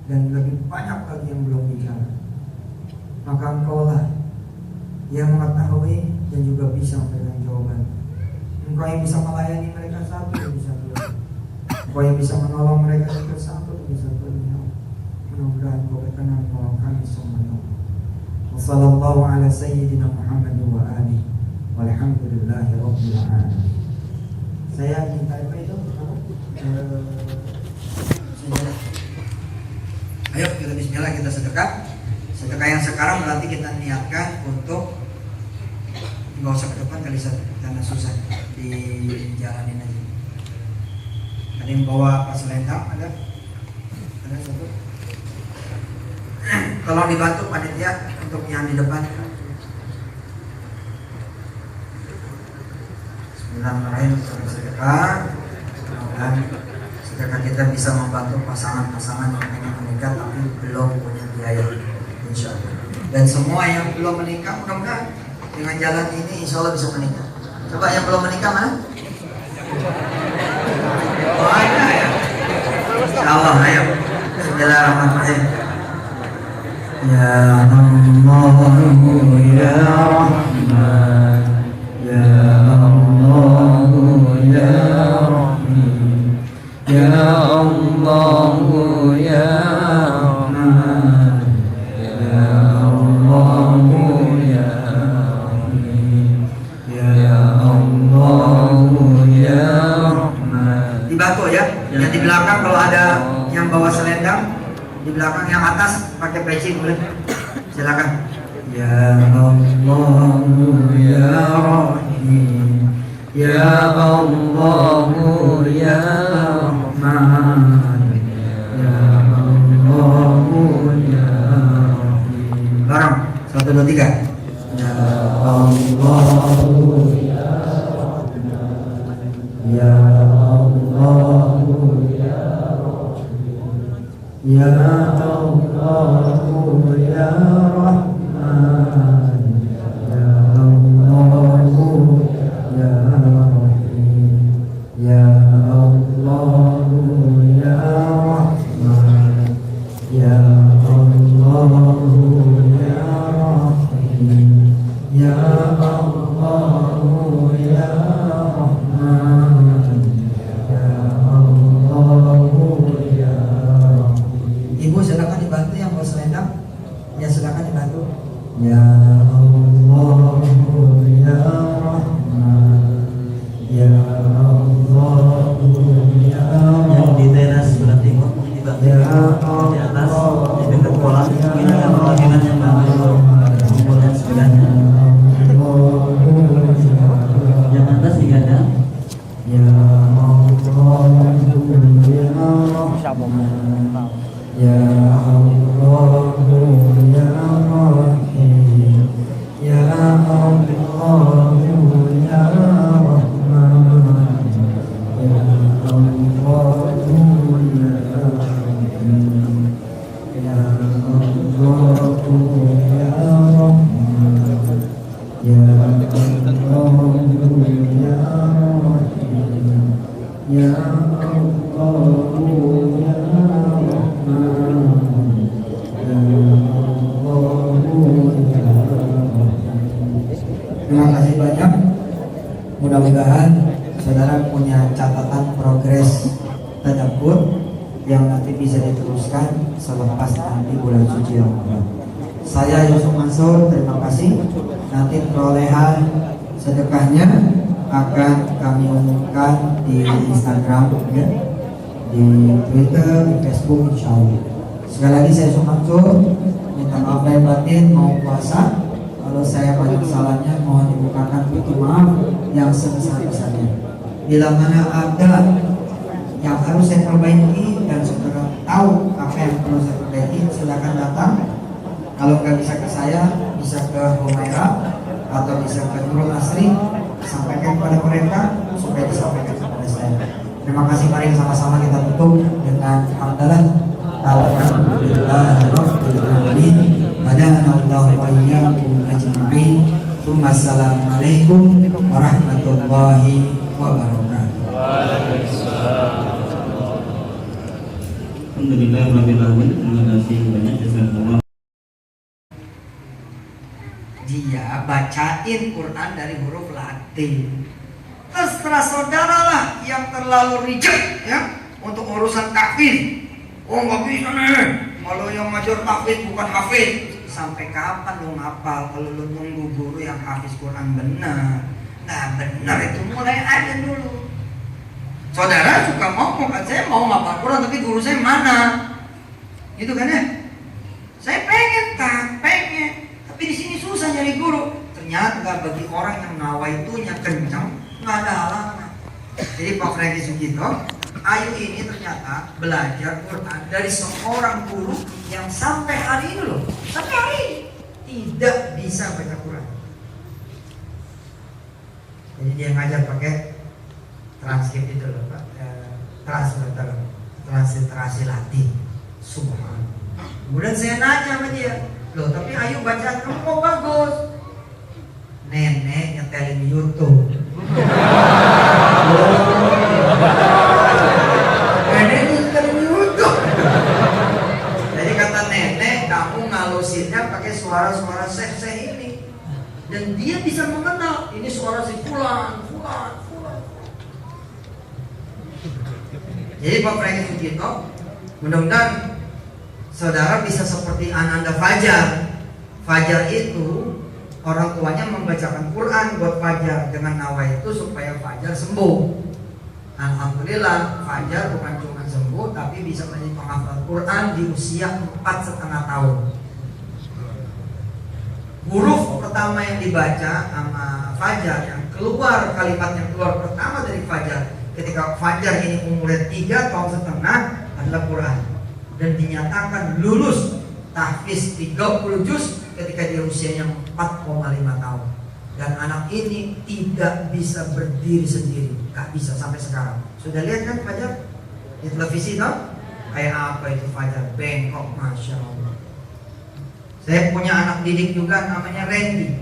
S1: dan lebih banyak lagi yang belum bicara. Maka Engkau lah yang mengetahui dan juga bisa memberikan jawaban. Engkau yang bisa melayani mereka satu demi satu. Engkau yang bisa menolong mereka satu demi satu. Mudah-mudahan Engkau berkenan menolong kami semua. Wassallallahu ala sayyidina Muhammad wa alihi walhamdulillahi rabbil alamin. Saya minta apa itu? Ayo kita bismillah, kita sedekah. Sedekah yang sekarang berarti kita niatkan untuk nggak usah ke depan kali satu karena susah dijalanin aja. Ada yang bawa pas selendang, ada satu. Tolong dibantu panitia untuk yang di depan. Bismillahirrahmanirrahim. Sedekah. Mudah-mudahan sedekah kita bisa membantu pasangan-pasangan yang ingin menikah tapi belum punya biaya, insya Allah. Dan semua yang belum menikah mudah-mudahan dengan jalan ini insya Allah bisa menikah. Coba yang belum menikah mana? Oh ada ya. Insya Allah, ayo. Bismillahirrahmanirrahim. Ya Allah, ya Rahman, ya Allah, ya Rahim, ya Allah, ya Rahman, ya Allah, ya Rahim, ya Allah, ya Rahman. Dibantu ya. Yang di belakang kalau ada yang bawa selendang, di belakang yang atas pakai peci boleh. Silakan. Ya Allah, ya Rahim, ya Allah, ya Rahman, ya Allah, ya Rahim. Bareng. 1, 2, 3. Ya Allah, ya Rahman, ya Allah, ya Ya Allah, ya Rahman, ya Allah, ya Rahim, ya Allah, ya Rahman, ya Allah, ya Rahim, ya Allah, ya Rahman, ya Allah, ya Ibu silakan dibantu yang bawa selendang. Ya silakan dibantu. Ya Allah, ya Rahman, ya Allah, ya
S2: Yang di teras sebelah timur dibantu.
S1: Ya
S2: Di atas di dekat kolam mungkin ada perwakilan yang bantu kumpulnya sebelahnya. Yang atas juga ada.
S1: Ya Allah, ya Rahman, Ya Allah, ya Rahim, ya Allah, ya Rahman, ya Allah, ya Rahim, ya Allah, ya Rahman, ya Allah, ya Rahim, ya Allah, ya Terima kasih banyak. Mudah-mudahan saudara punya catatan progres tadabbur yang nanti bisa diteruskan selepas nanti bulan suci Ramadan. Saya Yusuf Mansur, terima kasih. Nanti perolehan sedekahnya akan kami umumkan di Instagram, ya, di Twitter, di Facebook, insya Allah. Sekali lagi saya Yusuf Mansur, minta maaf lahir batin, mau puasa. Kalau saya banyak salahnya mohon dibukakan pintu maaf yang sebesar-besarnya. Bila mana ada yang harus saya perbaiki dan saudara tahu apa yang perlu saya perbaiki, silakan datang. Kalau nggak bisa ke saya, bisa ke Humaira atau bisa ke Nurul Asri, sampaikan kepada mereka supaya disampaikan kepada saya. Terima kasih, mari sama-sama kita tutup dengan hamdalah. Alhamdulillahirabbil alamin. Hadanallahu wa iyyakum ajma'in. Wassalamualaikum warahmatullahi wabarakatuh.
S2: Alhamdulillah rabbil alamin. Terima kasih banyak jazakallah.
S1: Dia bacain Quran dari huruf Latin. terserah saudara lah yang terlalu reject ya untuk urusan tahfiz. Oh nggak bisa nih, kalau yang ngajar tahfiz bukan hafiz. Sampai kapan lu ngapal kalau lu nunggu guru yang hafiz Quran benar? Nah benar itu mulai aja dulu. Saudara suka ngomong kan, saya mau ngapal Quran tapi guru saya mana? Gitu kan ya? Saya pengen, tapi di sini susah nyari guru. Ternyata bagi orang yang nawaitunya kencang, nggak ada halangan. Jadi Pak Franky Sugito, Ayu ini ternyata belajar Quran dari seorang guru yang sampai hari ini loh, sampai hari ini tidak bisa baca Quran. Jadi dia ngajar pakai transkrip itu loh Pak, transliterasi Latin. Subhanallah. Kemudian saya nanya sama dia, loh tapi Ayu bacaan kamu kok bagus? Nenek nyetelin YouTube. Nenek nyetelin YouTube. Jadi kata nenek, kamu ngalusinnya pakai suara-suara seh-seh ini. Dan dia bisa mengenal ini suara si fulan. Jadi Pak Franky Sugito, mudah-mudahan saudara bisa seperti Ananda Fajar. Fajar itu orang tuanya membacakan Quran buat Fajar dengan nawaitu supaya Fajar sembuh. Alhamdulillah Fajar bukan cuma sembuh tapi bisa menjadi penghafal Quran di usia 4,5 tahun. Huruf pertama yang dibaca sama Fajar, yang keluar kalimat yang keluar pertama dari Fajar ketika Fajar ini umurnya 3,5 tahun adalah Quran. Dan dinyatakan lulus tahfiz 30 juz ketika dia usianya 4,5 tahun. Dan anak ini tidak bisa berdiri sendiri, gak bisa sampai sekarang. Sudah lihat kan Fajar di televisi toh? Kayak apa itu Fajar, bengkok, masya Allah. Saya punya anak didik juga namanya Randy.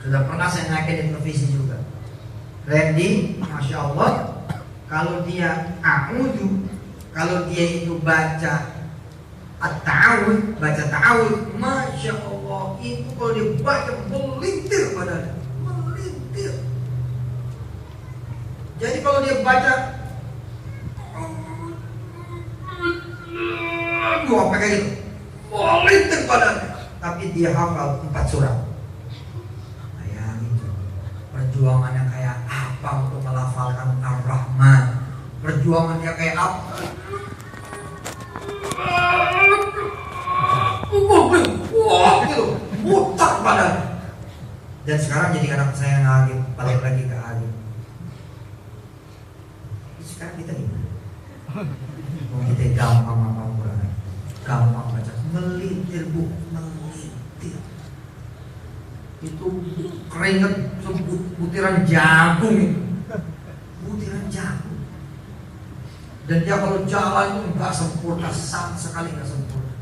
S1: Sudah pernah saya naikin di televisi juga. Randy, masya Allah, kalau dia a'udhu, kalau dia itu baca at-ta'awud, baca ta'awud, masya Allah, itu kalau dia baca melintir badannya, melintir. Jadi kalau dia baca apa kayak gitu, melintir badannya, tapi dia hafal 4 surat. Bayangin itu perjuangannya kayak apa untuk melafalkan Ar-Rahman, perjuangannya kayak apa. Wah gitu, putar badan. Dan sekarang jadi anak saya ngagim, balik lagi ke agim. Sekarang kita gimana? Kita gampang ngapal Quran, gampang baca, melintir bu, melintir. Itu keringet butiran jagung itu, butiran jagung. Dan dia kalau jalan itu nggak sempurna, sama sekali nggak sempurna.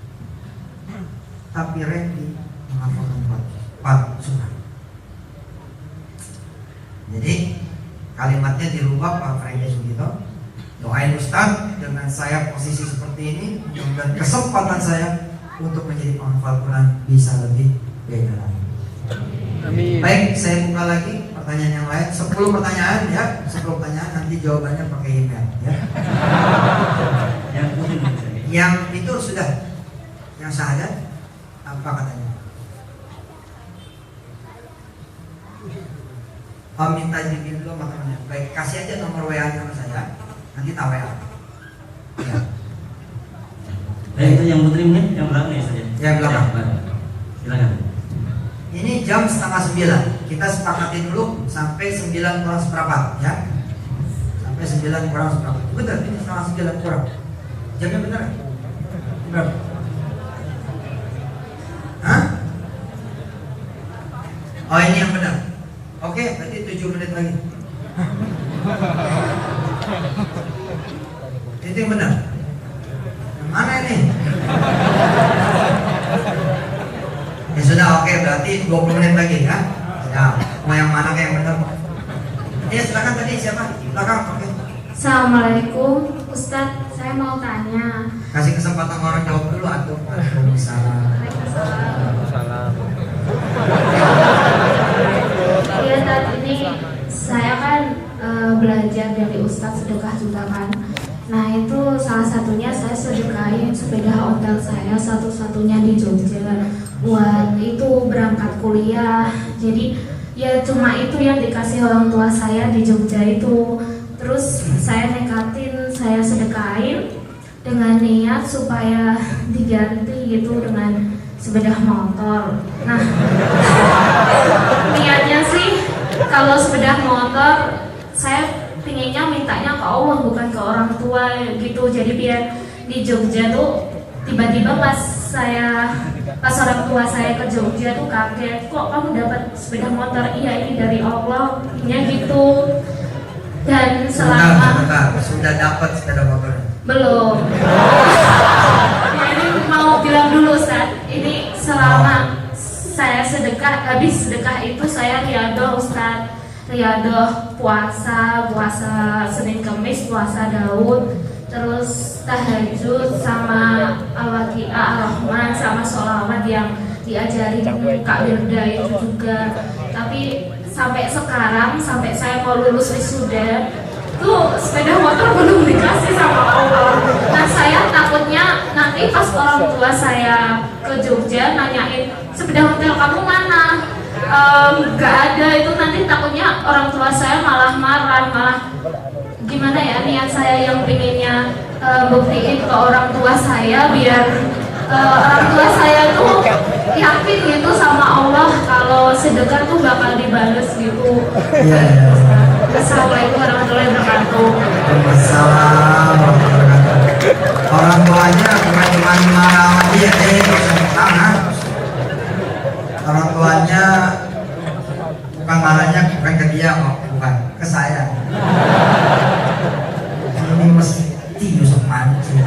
S1: Tapi Randy menghafalkan 4 surat. Jadi kalimatnya dirubah Pak Franky Sugito. Doain Ustaz dengan saya posisi seperti ini, dan kesempatan saya untuk menjadi penghafal Quran bisa lebih beda lagi. Amin. Baik, saya buka lagi pertanyaan yang lain. 10 pertanyaan ya, 10 pertanyaan, nanti jawabannya pakai email ya. Yang itu sudah, yang syahadat apa katanya? Oh, minta izin dulu sama temannya. Baik, kasih aja nomor WA-nya sama saya. Nanti tahu ya. Ya.
S2: Itu yang putri mungkin yang belakang ya saja.
S1: Ya belakang.
S2: Silakan.
S1: Ini jam 8:30. Kita sepakatin dulu sampai 9 kurang seperempat ya. Sampai 9 kurang seperempat. Betul, ini 8:30 kurang. Jamnya benar? Berapa? Hah? Oh ini yang benar. Oke, berarti 7 menit lagi. Itu yang benar. Yang mana ini? Ya sudah, oke, berarti 20 menit lagi ya. Ya, mau yang mana yang benar? Ya silakan tadi siapa? Belakang, oke.
S3: Assalamualaikum Ustadz, saya mau tanya.
S1: Kasih kesempatan orang jawab dulu atau Waalaikumsalam.
S3: Iya, tadi ini saya kan sedekah juga kan. Nah itu salah satunya saya sedekahin sepeda ontel saya satu-satunya di Jogja buat itu berangkat kuliah. Jadi ya cuma itu yang dikasih orang tua saya di Jogja itu. Terus saya nekatin, saya sedekahin dengan niat supaya diganti gitu dengan sepeda motor. Nah niatnya sih kalau sepeda motor saya pinginnya mintanya ke Allah bukan ke orang tua gitu. Jadi biar di Jogja tuh tiba-tiba pas orang tua saya ke Jogja tuh kaget, kok kamu dapat sepeda motor? Iya ini dari Allah, nya gitu. Dan selama
S1: sudah dapat sepeda motor.
S3: belum. Nah, ini mau bilang dulu Ustaz, ini selama saya habis sedekah itu saya riadoh Ustaz. Riadoh puasa Senin Kamis, puasa Daud, terus tahajud sama Al-Waqi'ah, Ar-Rahman, sama sholawat yang diajarin Kak Birda itu juga. Tapi sampai sekarang, sampai saya mau lulus wisuda, tuh sepeda motor belum dikasih sama Allah. Nah saya takutnya nanti pas orang tua saya ke Jogja nanyain sepeda hotel kamu mana, nggak ada, itu nanti takutnya orang tua saya malah marah, malah gimana ya, niat saya yang pinginnya buktiin ke orang tua saya biar orang tua saya tuh yakin gitu sama Allah kalau sedekah tuh bakal dibales gitu.
S1: Iya.
S3: Assalamualaikum warahmatullahi wabarakatuh.
S1: Waalaikumsalam warahmatullahi wabarakatuh. Orang tuanya bukan cuma marah sama dia, tangan. Orang tuanya bukan marahnya bukan ke dia kok, bukan ke saya. Ini mesti Yusuf mancing.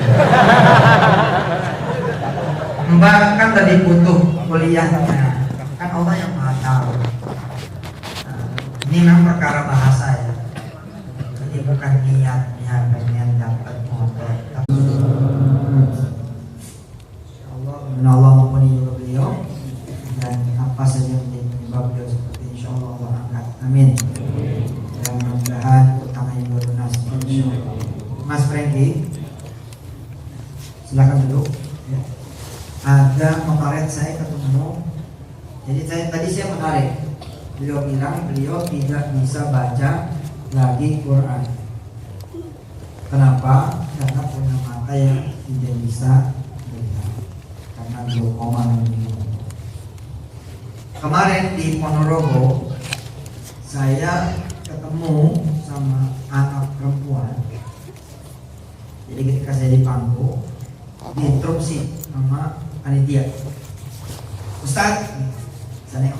S1: Mbak kan tadi butuh kuliahnya, kan Allah yang maha tahu. Ini memang perkara bahasa ya, jadi bukan niatnya pengen dapat motor. Allah menolong maupun hidup beliau dan apa saja yang menjadi penyebab beliau seperti insya Allah Allah angkat. Amin. Dan mudah-mudahan utangnya berlunas. Mas Franky, silakan duduk. Ya. Ada motoret saya ketemu, jadi tadi saya menarik. Beliau bilang beliau tidak bisa baca lagi Quran. Kenapa? Karena punya mata yang tidak bisa melihat karena glaukoma. Kemarin di Ponorogo saya ketemu sama anak perempuan. Jadi ketika saya di pangku diinterupsi sama panitia. Ustaz, sana yuk.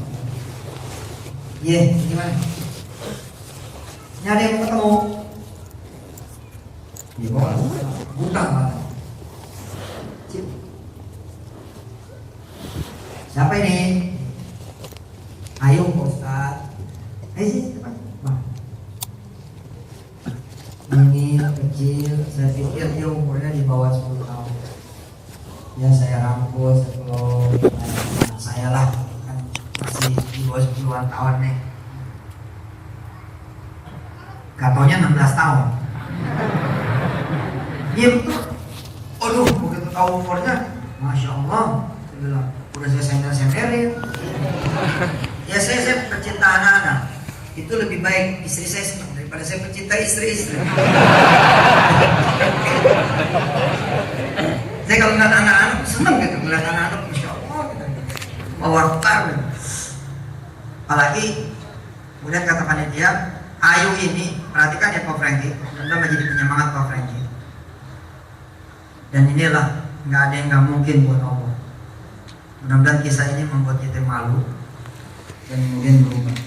S1: Iya, gimana? Ini ada yang mau ketemu. Di bawah, buta mata. Siapa ini? Ayo Ustaz. Ayo sih, cepat. Ini kecil, saya pikir dia umurnya di bawah 10 tahun. Ya saya rangkul, saya peluk, saya lah kan masih di bawah 10-an tahun nih. Katanya 16 tahun. Iya betul. Aduh, begitu tahu umurnya, Masya Allah, saya bilang, udah saya sender-senderin. Ya saya pecinta anak-anak. Itu lebih baik istri saya senang daripada saya pecinta istri-istri. Saya kalau ngeliat anak-anak senang gitu, ngeliat anak-anak Masya Allah gitu. Mewaktar gitu. Apalagi kemudian kata panitia, Ayu ini, perhatikan ya Pak Franky, Anda menjadi penyemangat Pak Franky. Dan inilah, nggak ada yang nggak mungkin buat Allah. Mudah-mudahan kisah ini membuat kita malu dan kemudian berubah.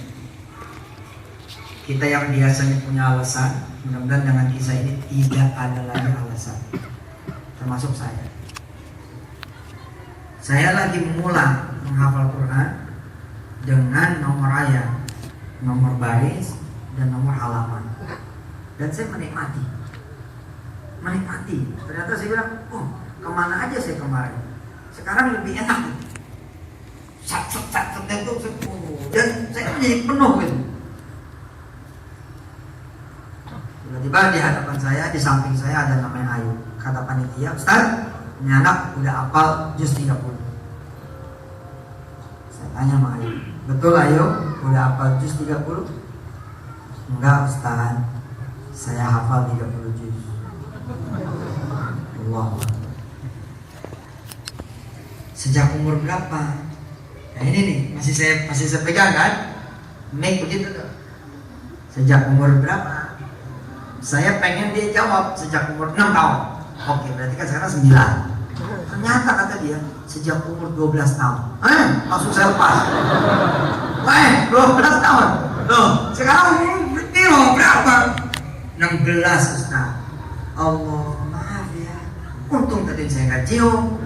S1: Kita yang biasanya punya alasan, mudah-mudahan dengan kisah ini tidak ada lagi alasan. Termasuk saya. Saya lagi mengulang menghafal Quran dengan nomor ayat, nomor baris, dan nomor halaman. Dan saya menikmati. Ternyata saya bilang, oh kemana aja saya kemarin. Sekarang lebih enak. Sak itu, dan saya menjadi penuh gitu. Tiba-tiba di hadapan saya, di samping saya ada namanya Ayu. Kata panitia, Ustaz, ini anak udah hafal juz 30. Saya tanya sama Ayu, betul Ayu, udah hafal juz 30? Enggak Ustaz, saya hafal 30 juz. Allah. Sejak umur berapa? Nah ini nih, masih saya pegang kan? Make begitu tuh. Sejak umur berapa? Saya pengen dia jawab sejak umur 6 tahun. Oke, berarti kan sekarang 9. Ternyata kata dia sejak umur 12 tahun. Langsung saya lepas. 12 tahun. Loh, sekarang umur berapa? 16 Ustaz. Allah, maaf ya. Untung tadi saya nggak cium.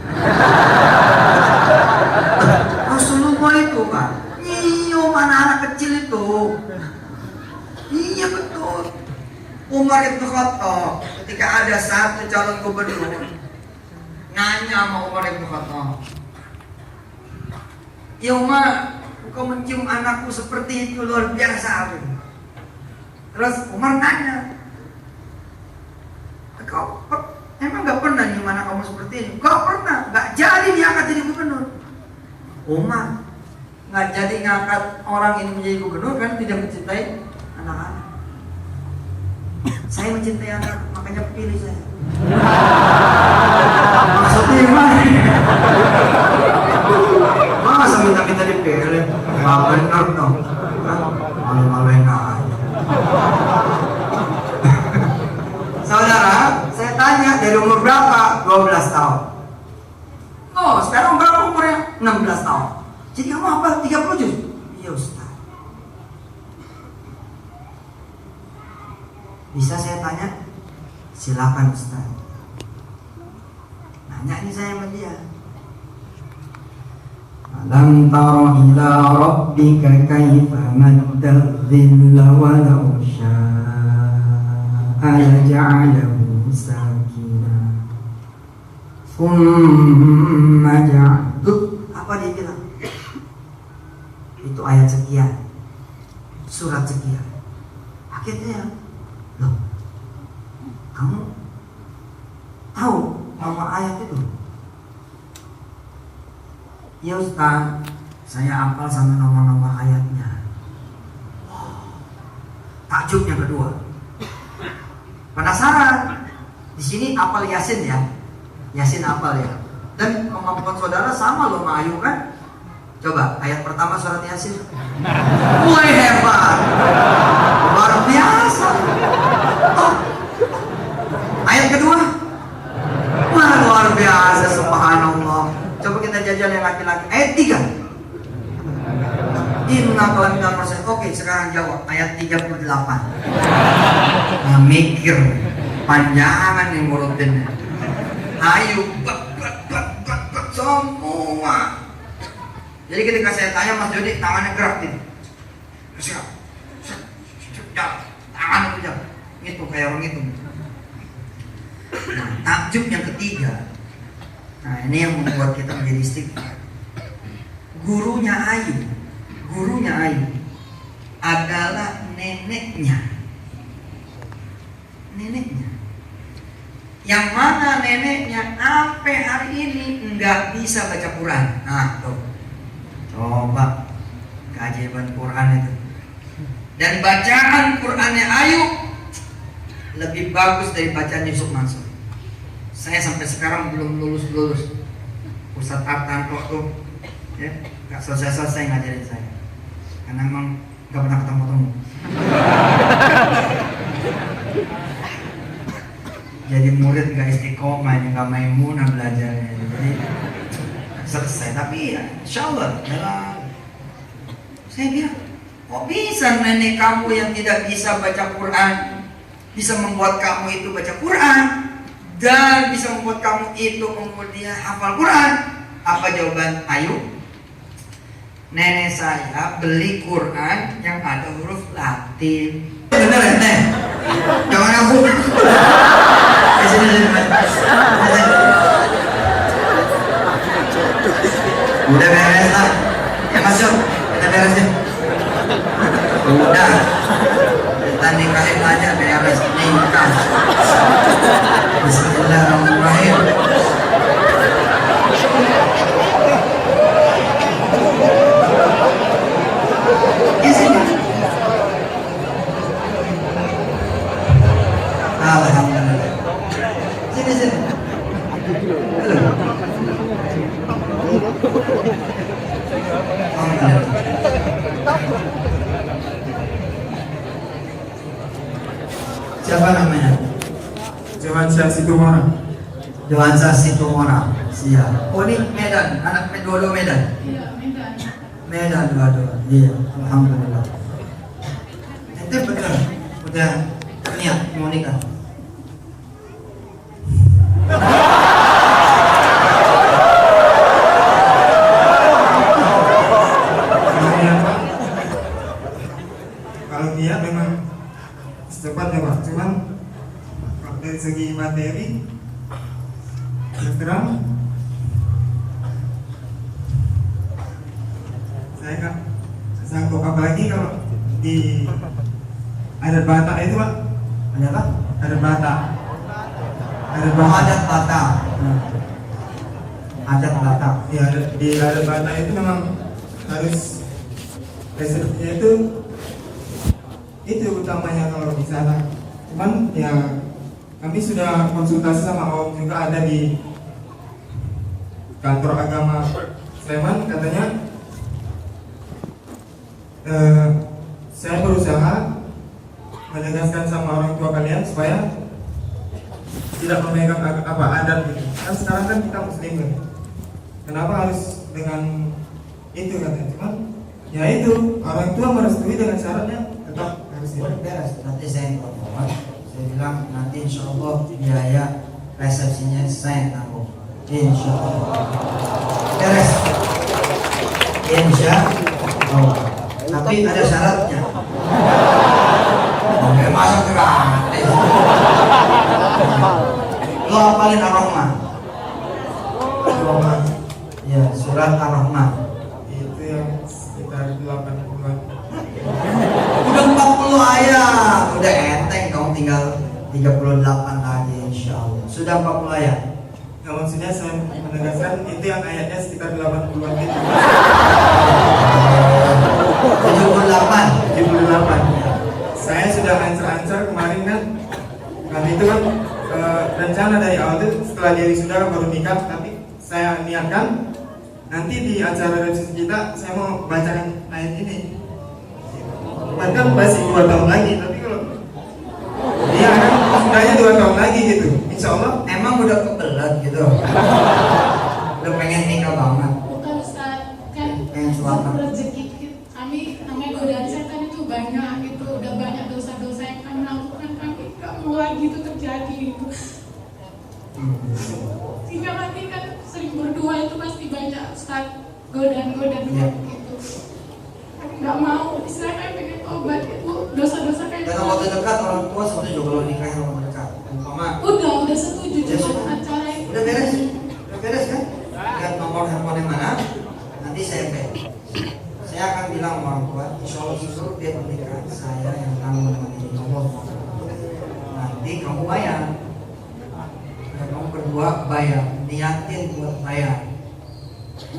S1: Rasulullah itu Pak, nyium anak-anak kecil itu. Iya betul. Umar Ibn Khattab ketika ada satu calon gubernur nanya sama Umar Ibn Khattab, ya Umar, engkau mencium anakku seperti itu luar biasa. Terus Umar nanya, kau emang gak pernah nyium anak kamu seperti ini? Gak pernah, gak jadi diangkat jadi gubernur. Umar gak jadi ngangkat orang ini menjadi gubernur kan tidak mencintai anak-anak. Saya mencintai anak, makanya pilih saya. Maksudnya gimana? Masa minta-minta dipilih? Gak bener dong. Malu-maluin aja. Saudara, saya tanya dari umur berapa? 12 tahun. Oh, sekarang berapa umurnya? 16 tahun. Jadi kamu apa? 30 juz? Iya Ustaz. Bisa saya tanya? Silakan Ustaz. Nanya ini saya sama dia. Alam tara ila rabbika kaifa maddal dhilla wa law syaa yaj'alahu sakina thumma ja'al. Apa dia bilang? Itu ayat sekian, surat sekian. Akhirnya, loh, kamu tahu nama ayat itu? Ya Ustaz, saya hafal sama nama-nama ayatnya. Takjub yang kedua, penasaran. Di sini hafal Yasin ya, Yasin hafal ya. Dan kemampuan saudara sama loh sama Ayu kan? Coba ayat pertama surat Yasin. Wah hebat, luar biasa. Oh, ayat kedua, wah luar biasa, subhanallah. Coba kita jajal yang laki-laki. Ayat 3. Inna kalamina persen. Oke, sekarang jawab ayat 38. Nah, mikir panjangan nih mulutnya. Ayo, semua. Jadi ketika saya tanya Mas Jody, tangannya gerak gitu. Siap. Tangan itu jam. Ngitung kayak orang ngitung. Nah, takjub yang ketiga. Nah, ini yang membuat kita menjadi istighfar. Gurunya Ayu adalah neneknya. Yang mana neneknya sampai hari ini nggak bisa baca Quran. Nah, tuh. Coba keajaiban Quran itu. Dan bacaan Qurannya Ayu lebih bagus dari bacaan Yusuf Mansur. Saya sampai sekarang belum lulus. Ustadz Artanto tuh ya, gak selesai ngajarin saya. Karena emang gak pernah ketemu. Jadi murid gak istiqomah, gak maimunah belajarnya. Jadi selesai, tapi ya insya Allah saya bilang, kok bisa nenek kamu yang tidak bisa baca Quran bisa membuat kamu itu baca Quran dan bisa membuat kamu itu kemudian hafal Quran? Apa jawaban Ayu? Nenek saya beli Quran yang ada huruf Latin. Bener ya Teh? Jangan aku. Udah beres lah. Ya masuk. Kita beresin. Udah. Kita nikahin aja beres nih. nikah. Bismillahirrahmanirrahim. Di sini. Alhamdulillah. Sini sini. Halo. Siapa namanya?
S5: Jawansyah Situmorang.
S1: Dewansa Situmorang. Siap. Oh ini Medan, anak dua Medan.
S4: Iya, Medan.
S1: Medan dua-dua. Iya, alhamdulillah. Ente bener udah niat mau nikah.
S5: Kalau dia memang secepatnya Pak, cuman dari segi materi terus terang saya nggak sanggup, apalagi kalau di adat Batak itu Pak.
S1: Ada apa?
S5: Adat Batak. Adat
S1: Oh,
S5: Batak.
S1: adat Batak. Adat Batak.
S5: Ya, di adat Batak itu memang harus resepnya itu utamanya kalau di sana. Cuman ya kami sudah konsultasi sama Om juga, ada di kantor agama Sleman, katanya saya berusaha menegaskan sama orang tua kalian supaya tidak memegang apa adat gitu. Kan sekarang kan kita muslim kan. Kenapa harus dengan itu katanya? Cuman ya itu orang tua merestui dengan syaratnya tetap harus itu.
S1: Udah beres. Nanti saya informan. Saya bilang nanti insya Allah biaya resepsinya saya tanggung. Insya Allah. Beres. Insya Allah. Tapi ada syaratnya. Oke, masa gratis. Lo hafalin Ar-Rahman.
S5: Ar-Rahman.
S1: Ya, surat Ar-Rahman.
S5: Itu yang sekitar 80-an.
S1: Udah 40 ayat. Udah enteng dong, tinggal 38 lagi insya Allah. Sudah 40 ayat.
S5: Nah, maksudnya saya menegaskan itu yang ayatnya sekitar 80-an itu.
S1: 78.
S5: 78. Saya sudah ancar-ancar kemarin kan. Kami itu kan rencana dari awal itu setelah dia sudah baru nikah, tapi saya niatkan nanti di acara resepsi kita saya mau bacakan ayat ini. Bahkan masih 2 tahun lagi, tapi kalau dia kan sudahnya 2 tahun lagi gitu. Insya Allah.
S1: Emang udah kebelet gitu. Udah pengen nikah banget.
S4: Bukan Ustaz, kan
S1: Pengen selamat.
S4: rezeki kami namanya godaan setan itu banyak, itu udah banyak dosa-dosa yang kami lakukan, kami nggak mau lagi itu terjadi gitu. Sehingga kami kan sering berdua itu pasti banyak Ustaz godaan-godaan
S1: Iya.
S4: gitu. Kami nggak mau, istilahnya pengen tobat itu dosa-dosa kayak
S1: Dan waktu dekat orang tua setuju kalau nikah yang waktu dekat. Umpama
S4: udah setuju,
S1: Ya,
S4: cuma
S1: sudah.
S4: acara itu
S1: udah beres kan? Lihat nomor handphone yang mana? Nanti saya pay. Saya akan bilang sama orang tua, insya Allah seluruh dia pernikahan saya yang tanggung ini Allah. Nanti kamu bayar. Dan kamu berdua bayar, niatin buat bayar.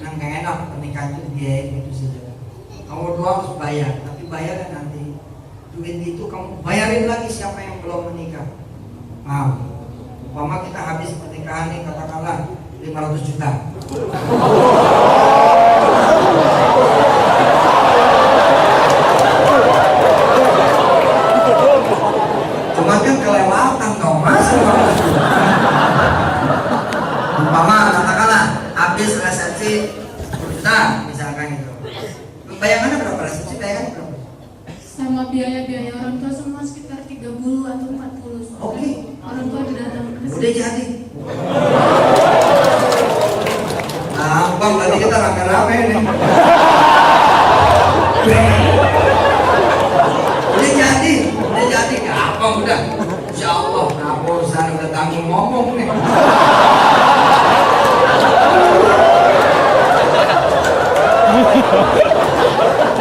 S1: Yang gak enak pernikahan itu biaya itu saja. Kamu berdua harus bayar, tapi bayarnya nanti. Duit itu kamu bayarin lagi siapa yang belum menikah. Umpama kita habis pernikahan nih katakanlah 500 juta. Cuma kan kelewatan dong mas. Umpama katakanlah habis resepsi 10 juta misalkan gitu. Bayangannya berapa resepsi? Bayangannya berapa?
S4: sama biaya-biaya orang tua semua sekitar 30 atau 40.
S1: Oke.
S4: Orang tua datang ke
S1: Udah jadi. Gampang, berarti kita rame-rame nih. Udah jadi, gampang udah. Insya Allah, nah urusan udah tanggung ngomong nih.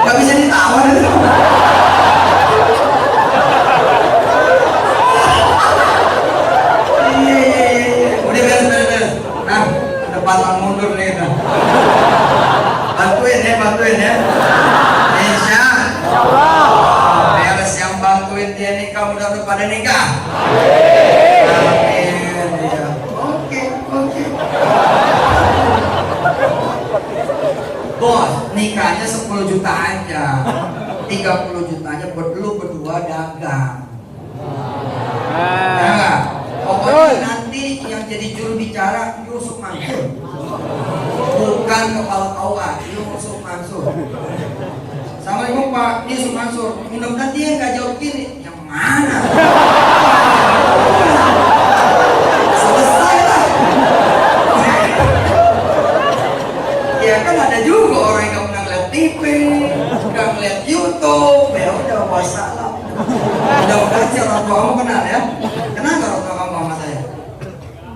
S1: Gak bisa ditawar itu. pada nikah? Amin. Ya. Oke. Bos, nikahnya 10 juta aja. 30 jutanya buat lu berdua dagang. Ya nggak? Pokoknya nanti yang jadi juru bicara Yusuf Mansur, bukan kepala KUA, Yusuf Mansur. Assalamualaikum Pak Yusuf Mansur. Mudah-mudahan dia nggak jawab gini. Yang mana? Selesai lah. Ya kan ada juga orang yang nggak pernah ngeliat TV, nggak ngeliat YouTube. Ya udah wassalam. Mudah-mudahan si orang tua kamu kenal ya. Kenal nggak orang tua kamu sama saya?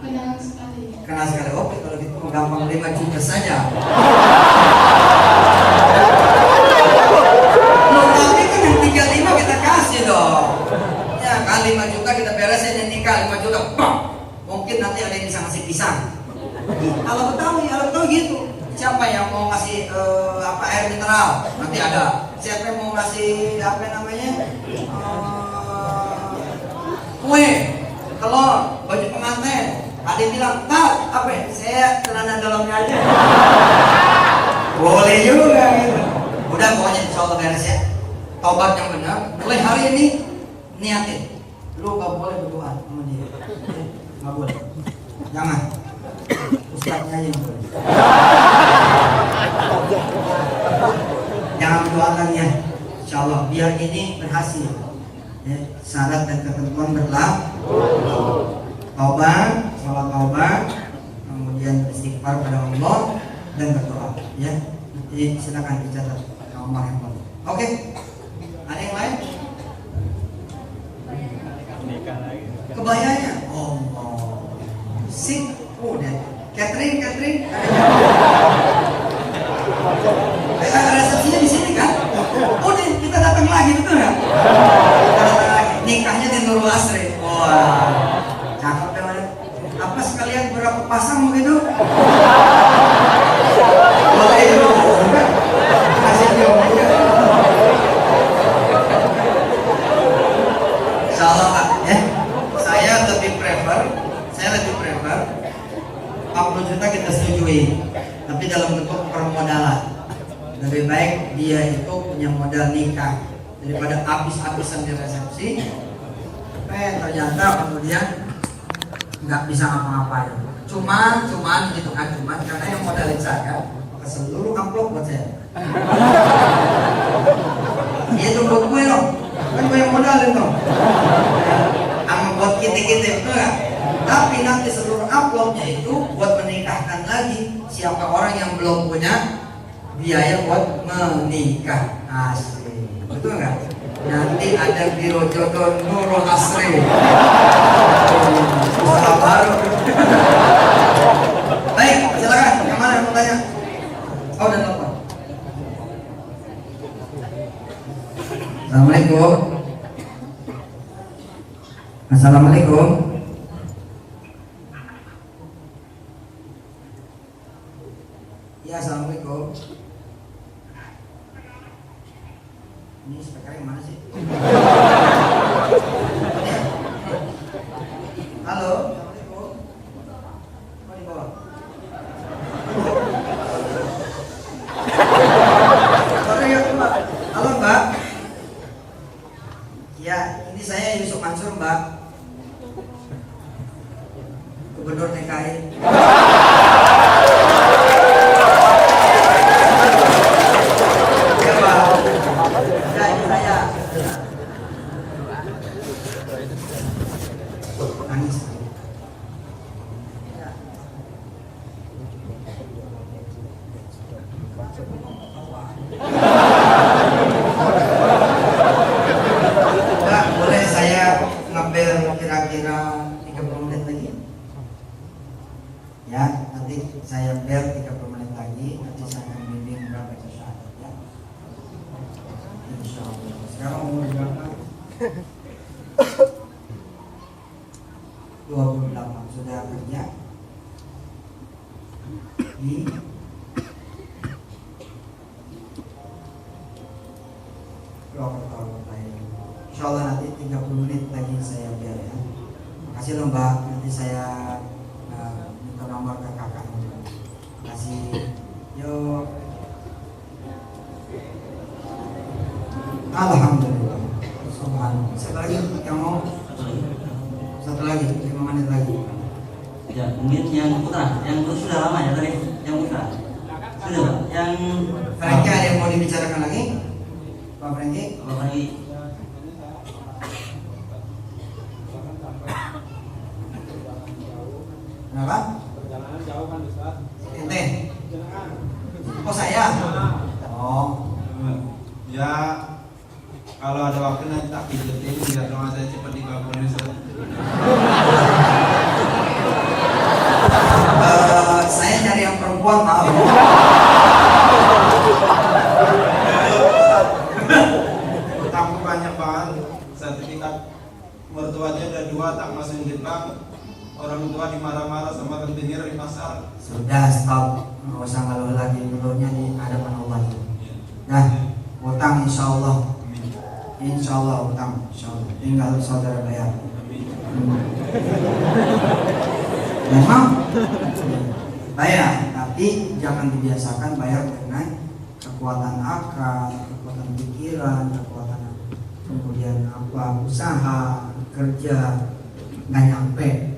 S4: Kenal sekali.
S1: Kenal sekali. Oke, kalau gitu gampang 5 juta saja. Loh, tapi kan yang 35 kita kasih dong. Ya kan 5 juta kita beresin yang nikah 5 juta. Bang. Mungkin nanti ada yang bisa ngasih pisang. Ala Betawi gitu. Siapa yang mau ngasih air mineral? Nanti ada. Siapa yang mau ngasih apa namanya? Kue, telur, baju pengantin. Ada yang bilang, "Pak, apa ya? Saya celana dalamnya aja." Boleh juga gitu. Udah pokoknya insya Allah beres ya. Tobat yang benar. Mulai hari ini niatin. Lu gak boleh berdoa sama dia. Gak boleh. Jangan. Ustaznya aja yang boleh. Jangan berdoakan ya. Insya Allah biar ini berhasil. Ya, syarat dan ketentuan berlaku. Taubat, salat taubat, kemudian istighfar pada Allah dan berdoa. Ya, jadi silakan dicatat nomor handphone. Oke, ada yang lain? Kebayanya? Oh, sip, udah. Catering, resepsinya di sini kan? Udah, kita datang lagi betul nggak? Kita datang lagi. Nikahnya di Nurul Asri. Wah, cakep ya mana? Apa sekalian berapa pasang begitu? Boleh itu, kasih jawabannya. Insyaallah Pak, ya. Saya lebih prefer 40 juta kita setujui, tapi dalam bentuk permodalan. Lebih baik dia itu punya modal nikah daripada habis-habisan di resepsi. Ternyata kemudian nggak bisa ngapa-ngapain. Cuman gitu kan, karena yang modalin saya, maka seluruh amplop buat saya. Itu buat gue loh, kan gue yang modalin dong. Sama buat kita betul nggak? Tapi nanti seluruh amplopnya itu buat menikahkan lagi siapa orang yang belum punya biaya buat menikah. Asli, betul nggak? Nanti ada biro jodoh Nurul Asri. Usaha baru. Baik, silakan. Yang mana yang mau tanya? Oh, udah telepon. Assalamualaikum. Assalamualaikum. Ya, assalamualaikum. Ini speakernya mana sih? Halo, assalamualaikum. Oh, di bawah. Sorry ya Mbak. Halo Mbak. Ya, ini saya Yusuf Mansur Mbak, Gubernur DKI. Kira-kira 30 menit lagi. Ya, nanti saya bel 30 menit lagi. Nanti saya akan bimbing berapa syahadat ya. Insyaallah. Sekarang umur berapa? 28. Sudah kerja di Purwokerto. Insya Allah nanti 30 menit lagi saya biar ya. Makasih loh Mbak, nanti saya minta nomor ke kakak. Makasih. Yuk. Alhamdulillah. Subhanallah. Satu lagi yang mau? Satu lagi, 5 menit lagi.
S2: Ya, mungkin yang putra sudah lama ya tadi, yang putra sudah Pak. Yang
S1: Franky ada yang mau dibicarakan lagi? Pak Franky?
S2: Pak lagi.
S1: Kenapa?
S6: Perjalanan jauh kan Ustaz?
S1: Ente? Oh saya? Oh.
S6: Ya, kalau ada waktu nanti tak pijetin biar doa saya cepat dikabulin Ustaz.
S1: Saya nyari yang perempuan, maaf.
S6: Utangku banyak banget. Sertifikat mertuanya ada 2 tak masukin di bank. Orang tua dimarah-marah sama rentenir di pasar.
S1: Sudah stop, nggak usah ngeluh lagi, ngeluhnya di hadapan Allah. Nah, utang insya Allah utang, insya Allah. Tinggal saudara bayar. Memang bayar, tapi jangan dibiasakan bayar dengan kekuatan akal, kekuatan pikiran, kekuatan kemudian usaha, kerja, nggak nyampe.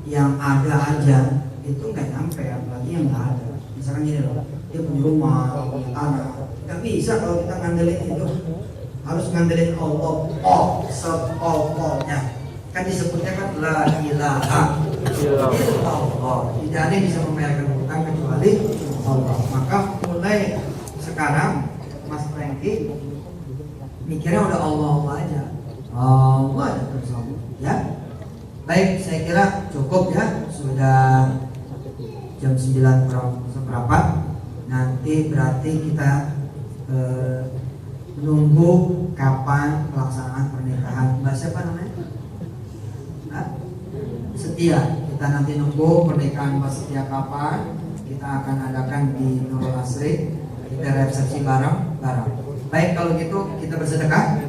S1: Yang ada aja itu nggak nyampe, apalagi yang nggak ada. Misalkan gini loh, dia punya rumah, punya tanah, nggak bisa kalau kita ngandelin itu. Harus ngandelin Allah, sepokoknya. Kan disebutnya kan la ilaha illallah. Tidak ada yang bisa membayarkan hutang kecuali Allah. Maka mulai sekarang Mas Franky mikirnya udah Allah aja. Allah aja terus ya. Baik, saya kira cukup ya. Sudah jam 9 kurang seperempat. Nanti berarti kita nunggu kapan pelaksanaan pernikahan. Mbak siapa namanya? Setia. Kita nanti nunggu pernikahan Mbak Setia kapan. Kita akan adakan di Nurul Asri. Kita resepsi bareng. Baik, kalau gitu kita bersedekah.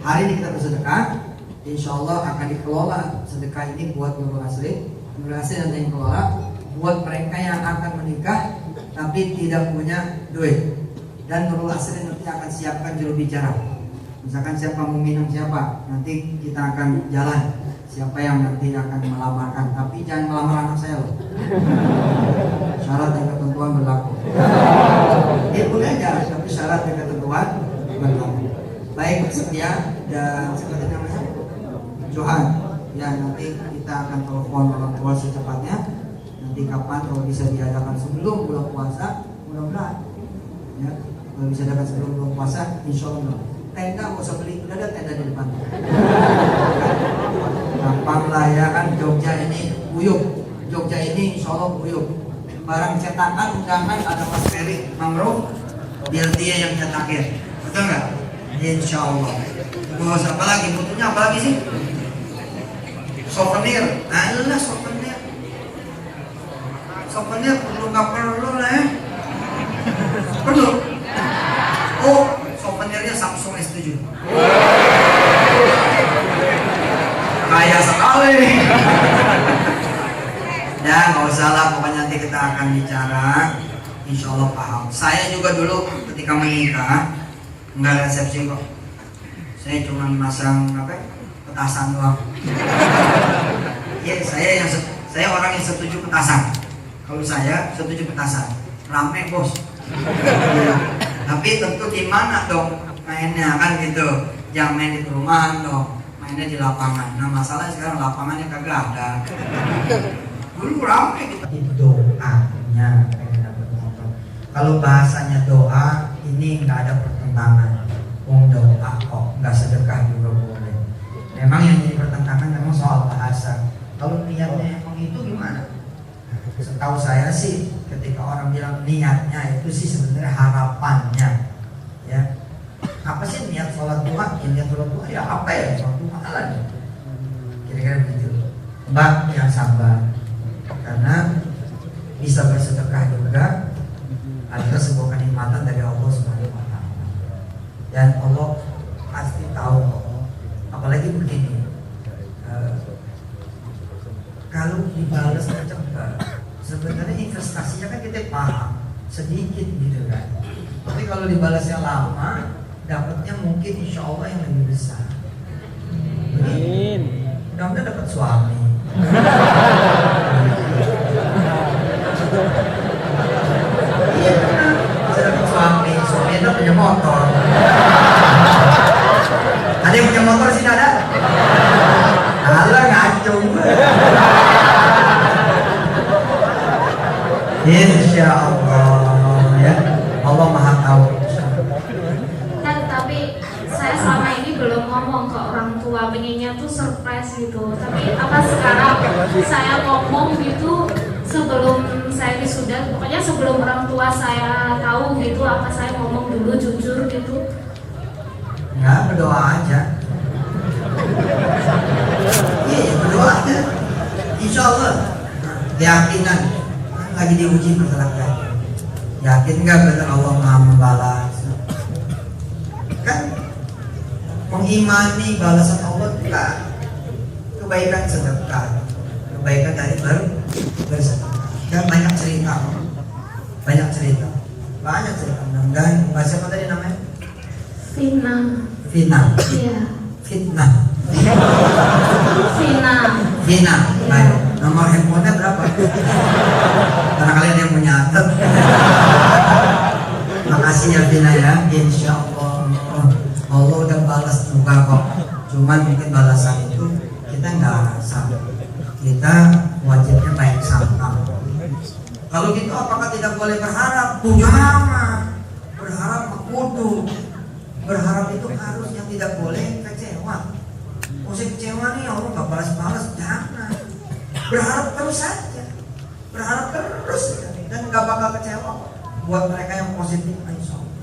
S1: Hari ini kita bersedekah. Insya Allah akan dikelola sedekah ini buat Nurul Asri. Nurul Asri nanti yang kelola buat mereka yang akan menikah tapi tidak punya duit. Dan Nurul Asri nanti akan siapkan juru bicara. Misalkan siapa mau minum siapa, nanti kita akan jalan. Siapa yang nanti akan melamarkan, tapi jangan melamar anak saya loh. Syarat dan ketentuan berlaku. Dia boleh aja, tapi syarat dan ketentuan berlaku. Baik, Setia dan seperti namanya Johan. Ya, nanti kita akan telepon orang tua secepatnya. Nanti kapan kalau bisa diadakan sebelum bulan puasa, mudah-mudahan. Ya, kalau bisa diadakan sebelum bulan puasa, insya Allah. Tenda nggak usah beli, udah ada tenda di depan. Gampang lah ya kan, Jogja ini uyuk. Jogja ini insya Allah uyuk. Barang cetakan undangan ada Mas Ferry Mangrove, biar dia yang cetakin. Betul nggak? Insya Allah. Terus apa lagi? Butuhnya apa lagi sih? Souvenir. Nah inilah souvenir. Souvenir perlu nggak perlu lah ya? Perlu. Oh, souvenirnya Samsung S7. Kaya sekali. Ya nggak usah lah, pokoknya nanti kita akan bicara. Insya Allah paham. Saya juga dulu ketika menikah nggak resepsi kok. Saya cuma masang petasan doang. Ya saya orang yang setuju petasan. Kalau saya setuju petasan, rame bos. Tapi tentu di mana dong mainnya kan gitu. Jangan main di perumahan dong, mainnya di lapangan. Nah masalahnya sekarang lapangannya kagak ada. Dulu rame gitu. Doanya pengen dapat motor. Kalau bahasanya doa ini nggak ada pertentangan. Doa kok nggak sedekah juga boleh. Memang yang jadi pertentangan memang soal bahasa. Kalau niatnya emang itu gimana? Setahu saya sih ketika orang bilang niatnya itu sih sebenarnya harapannya, ya. Apa sih niat sholat duha? Niat sholat duha ya apa ya? Sholat duha lah. Kira-kira begitu. Mbak yang sabar, karena bisa bersedekah juga adalah sebuah kenikmatan dari Allah Subhanahu wa Ta'ala. Dan Allah pasti tahu paham sedikit gitu kan. Tapi kalau dibalasnya lama, dapatnya mungkin insya Allah yang lebih besar. Amin. Mudah-mudahan dapat suami. Iya benar. Bisa dapat suami itu punya motor. Ada yang punya motor sih ada? Alah ngaco. Insya Allah ya, Allah Maha Tahu.
S3: Kan tapi saya selama ini belum ngomong ke orang tua, pengennya tuh surprise gitu. Tapi apa sekarang saya ngomong gitu sebelum saya wisuda, pokoknya sebelum orang tua saya tahu gitu, apa saya ngomong dulu jujur gitu?
S1: Ya berdoa aja. Iya berdoa aja. Insya Allah keyakinan lagi diuji masalah keyakinan. Yakin nggak benar Allah Maha membalas? Kan mengimani balasan Allah itu kan kebaikan sedekah, kebaikan dari bersedekah. Dan banyak cerita. Mudah-mudahan siapa tadi namanya?
S3: Fina. Iya.
S1: Fitnah.
S3: Fina.
S1: Baik. Nomor handphonenya berapa? Karena kalian yang punya atet. Makasih ya Fina ya. Insya Allah Allah udah balas juga kok. Cuman mungkin balasan itu kita nggak rasa. Kita wajibnya baik sangka. Kalau gitu apakah tidak boleh berharap? Jangan. Berharap kudu. Berharap itu harus, yang tidak boleh kecewa. Saya kecewa nih, Allah nggak balas-balas, jangan. Berharap terus saja, berharap terus dan nggak bakal kecewa. Buat mereka yang positif, insya Allah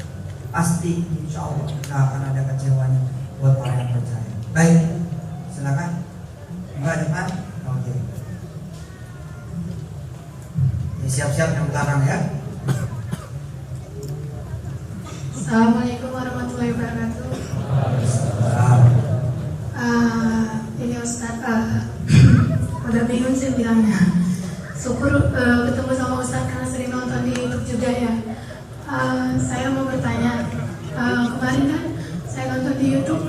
S1: pasti, insya Allah nggak akan ada kecewanya buat orang yang percaya. Baik, silakan. Mbak depan, oke. Ya, siap-siap yang belakang ya.
S4: Assalamualaikum warahmatullahi wabarakatuh. Ini Ustadz, udah bingung sih bilangnya. Syukur ketemu sama Ustadz karena sering nonton di YouTube juga ya. Saya mau bertanya, kemarin kan saya nonton di YouTube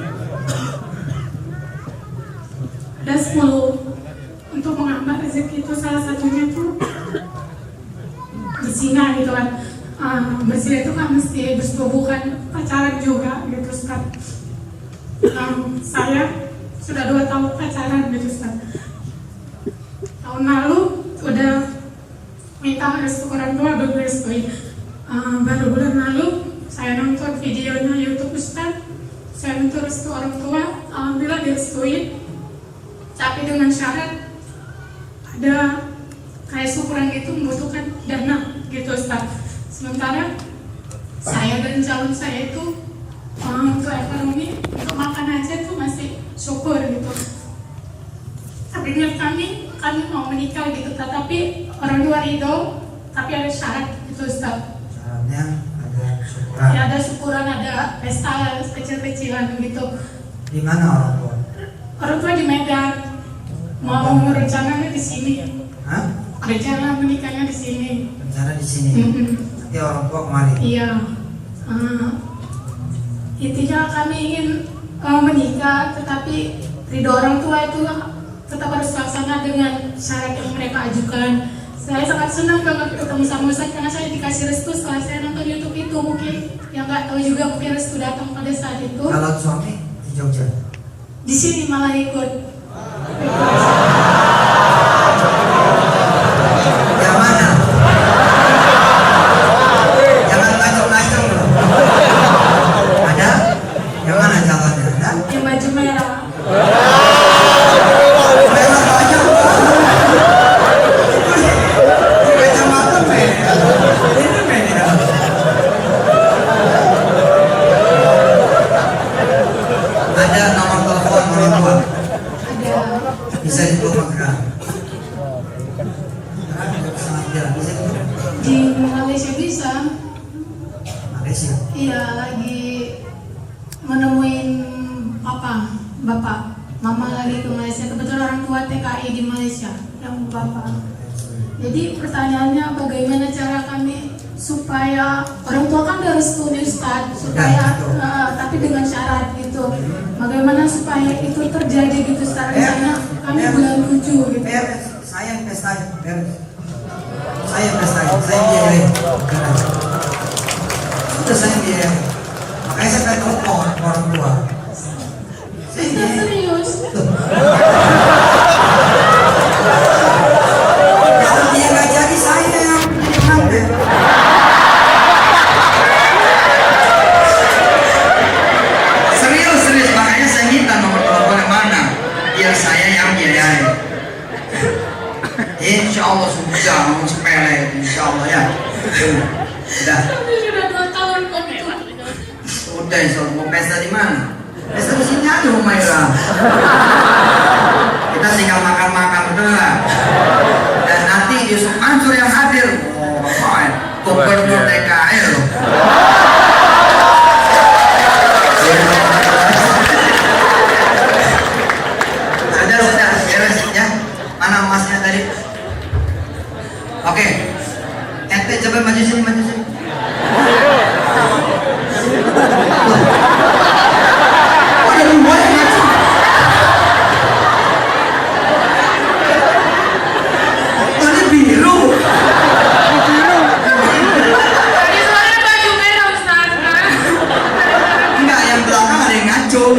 S4: ada 10 untuk menghambat rezeki, itu salah satunya tuh berzina gitu kan. Berzina itu kan mesti bersetubuhan, pacaran juga gitu Ustaz. Saya sudah 2 tahun pacaran gitu Ustaz. Tahun lalu udah minta restu orang tua, belum direstui. Baru bulan lalu saya nonton videonya YouTube Ustaz. Saya minta restu orang tua, alhamdulillah direstuin. Tapi dengan syarat ada kayak syukuran gitu, membutuhkan dana gitu Ustaz. Sementara saya dan calon saya itu untuk ekonomi, untuk makan aja tuh masih syukur gitu. Tapi niat kami mau menikah gitu, tapi orang tua ridho, tapi ada syarat gitu Ustaz.
S1: Syaratnya ada syukuran.
S4: Ya, ada syukuran, ada pesta kecil-kecilan gitu.
S1: Di mana orang tua?
S4: Orang tua di Medan, mau rencananya di sini.
S1: Hah?
S4: Rencana menikahnya di sini.
S1: Rencana di sini. Nanti orang tua kemari.
S4: Iya. Intinya kami ingin menikah, tetapi ridho orang tua itu tetap harus terlaksana dengan syarat yang mereka ajukan. Saya sangat senang banget ketemu sama Ustaz karena saya dikasih restu setelah saya nonton YouTube itu. Mungkin yang nggak tahu juga mungkin restu datang pada saat itu.
S1: Kalau suami di Jogja.
S4: Di sini malah ikut.
S1: Yang mana? Jangan ngacung-ngacung loh. Ada? Yang mana calonnya? Ada?
S4: Yang baju merah.
S1: Memang banyak banget. Kacamata merah. Ini merah. Ada nomor telepon orang tua?
S4: Ada.
S1: Bisa ditelepon sekarang. Sangat jalan. Bisa ditelepon.
S4: Di Malaysia bisa.
S1: Malaysia.
S4: Iya, lagi menemuin bapak. Mama lagi ke Malaysia. Kebetulan orang tua TKI di Malaysia, yang bapak. Jadi pertanyaannya bagaimana cara kami supaya orang tua kan udah restu nih Ustaz, supaya tapi dengan syarat gitu. Bagaimana supaya itu terjadi gitu Ustaz? Misalnya kami bulan 7 gitu.
S1: Beres, saya yang pestain, beres. Saya yang pestain, saya biayain. Sudah saya biayain. Makanya saya kan telepon orang tua. Saya
S4: Ustaz
S1: biayain.
S4: serius.
S1: Kalau dia nggak jadi, saya yang mengambil. Serius, makanya saya minta nomor telepon yang mana, biar saya yang biayain. Insya Allah sudah, ngomong sepele, insya Allah ya. Udah,
S4: Tapi sudah 2 tahun kok itu.
S1: udah, insya Allah. Mau pesta di mana? Pesta di sini aja, Humaira. Kita tinggal makan-makan, betul nggak? Dan nanti Yusuf Mansur yang hadir. Oh, apaan? Gubernur DKI loh. Udah, beres ya. Mana emasnya tadi? Oke. Ente coba maju sini. Oh, ada dua yang maju. Oh, ini biru.
S4: Tadi sore baju merah Ustaz.
S1: Enggak, yang belakang ada yang ngacung.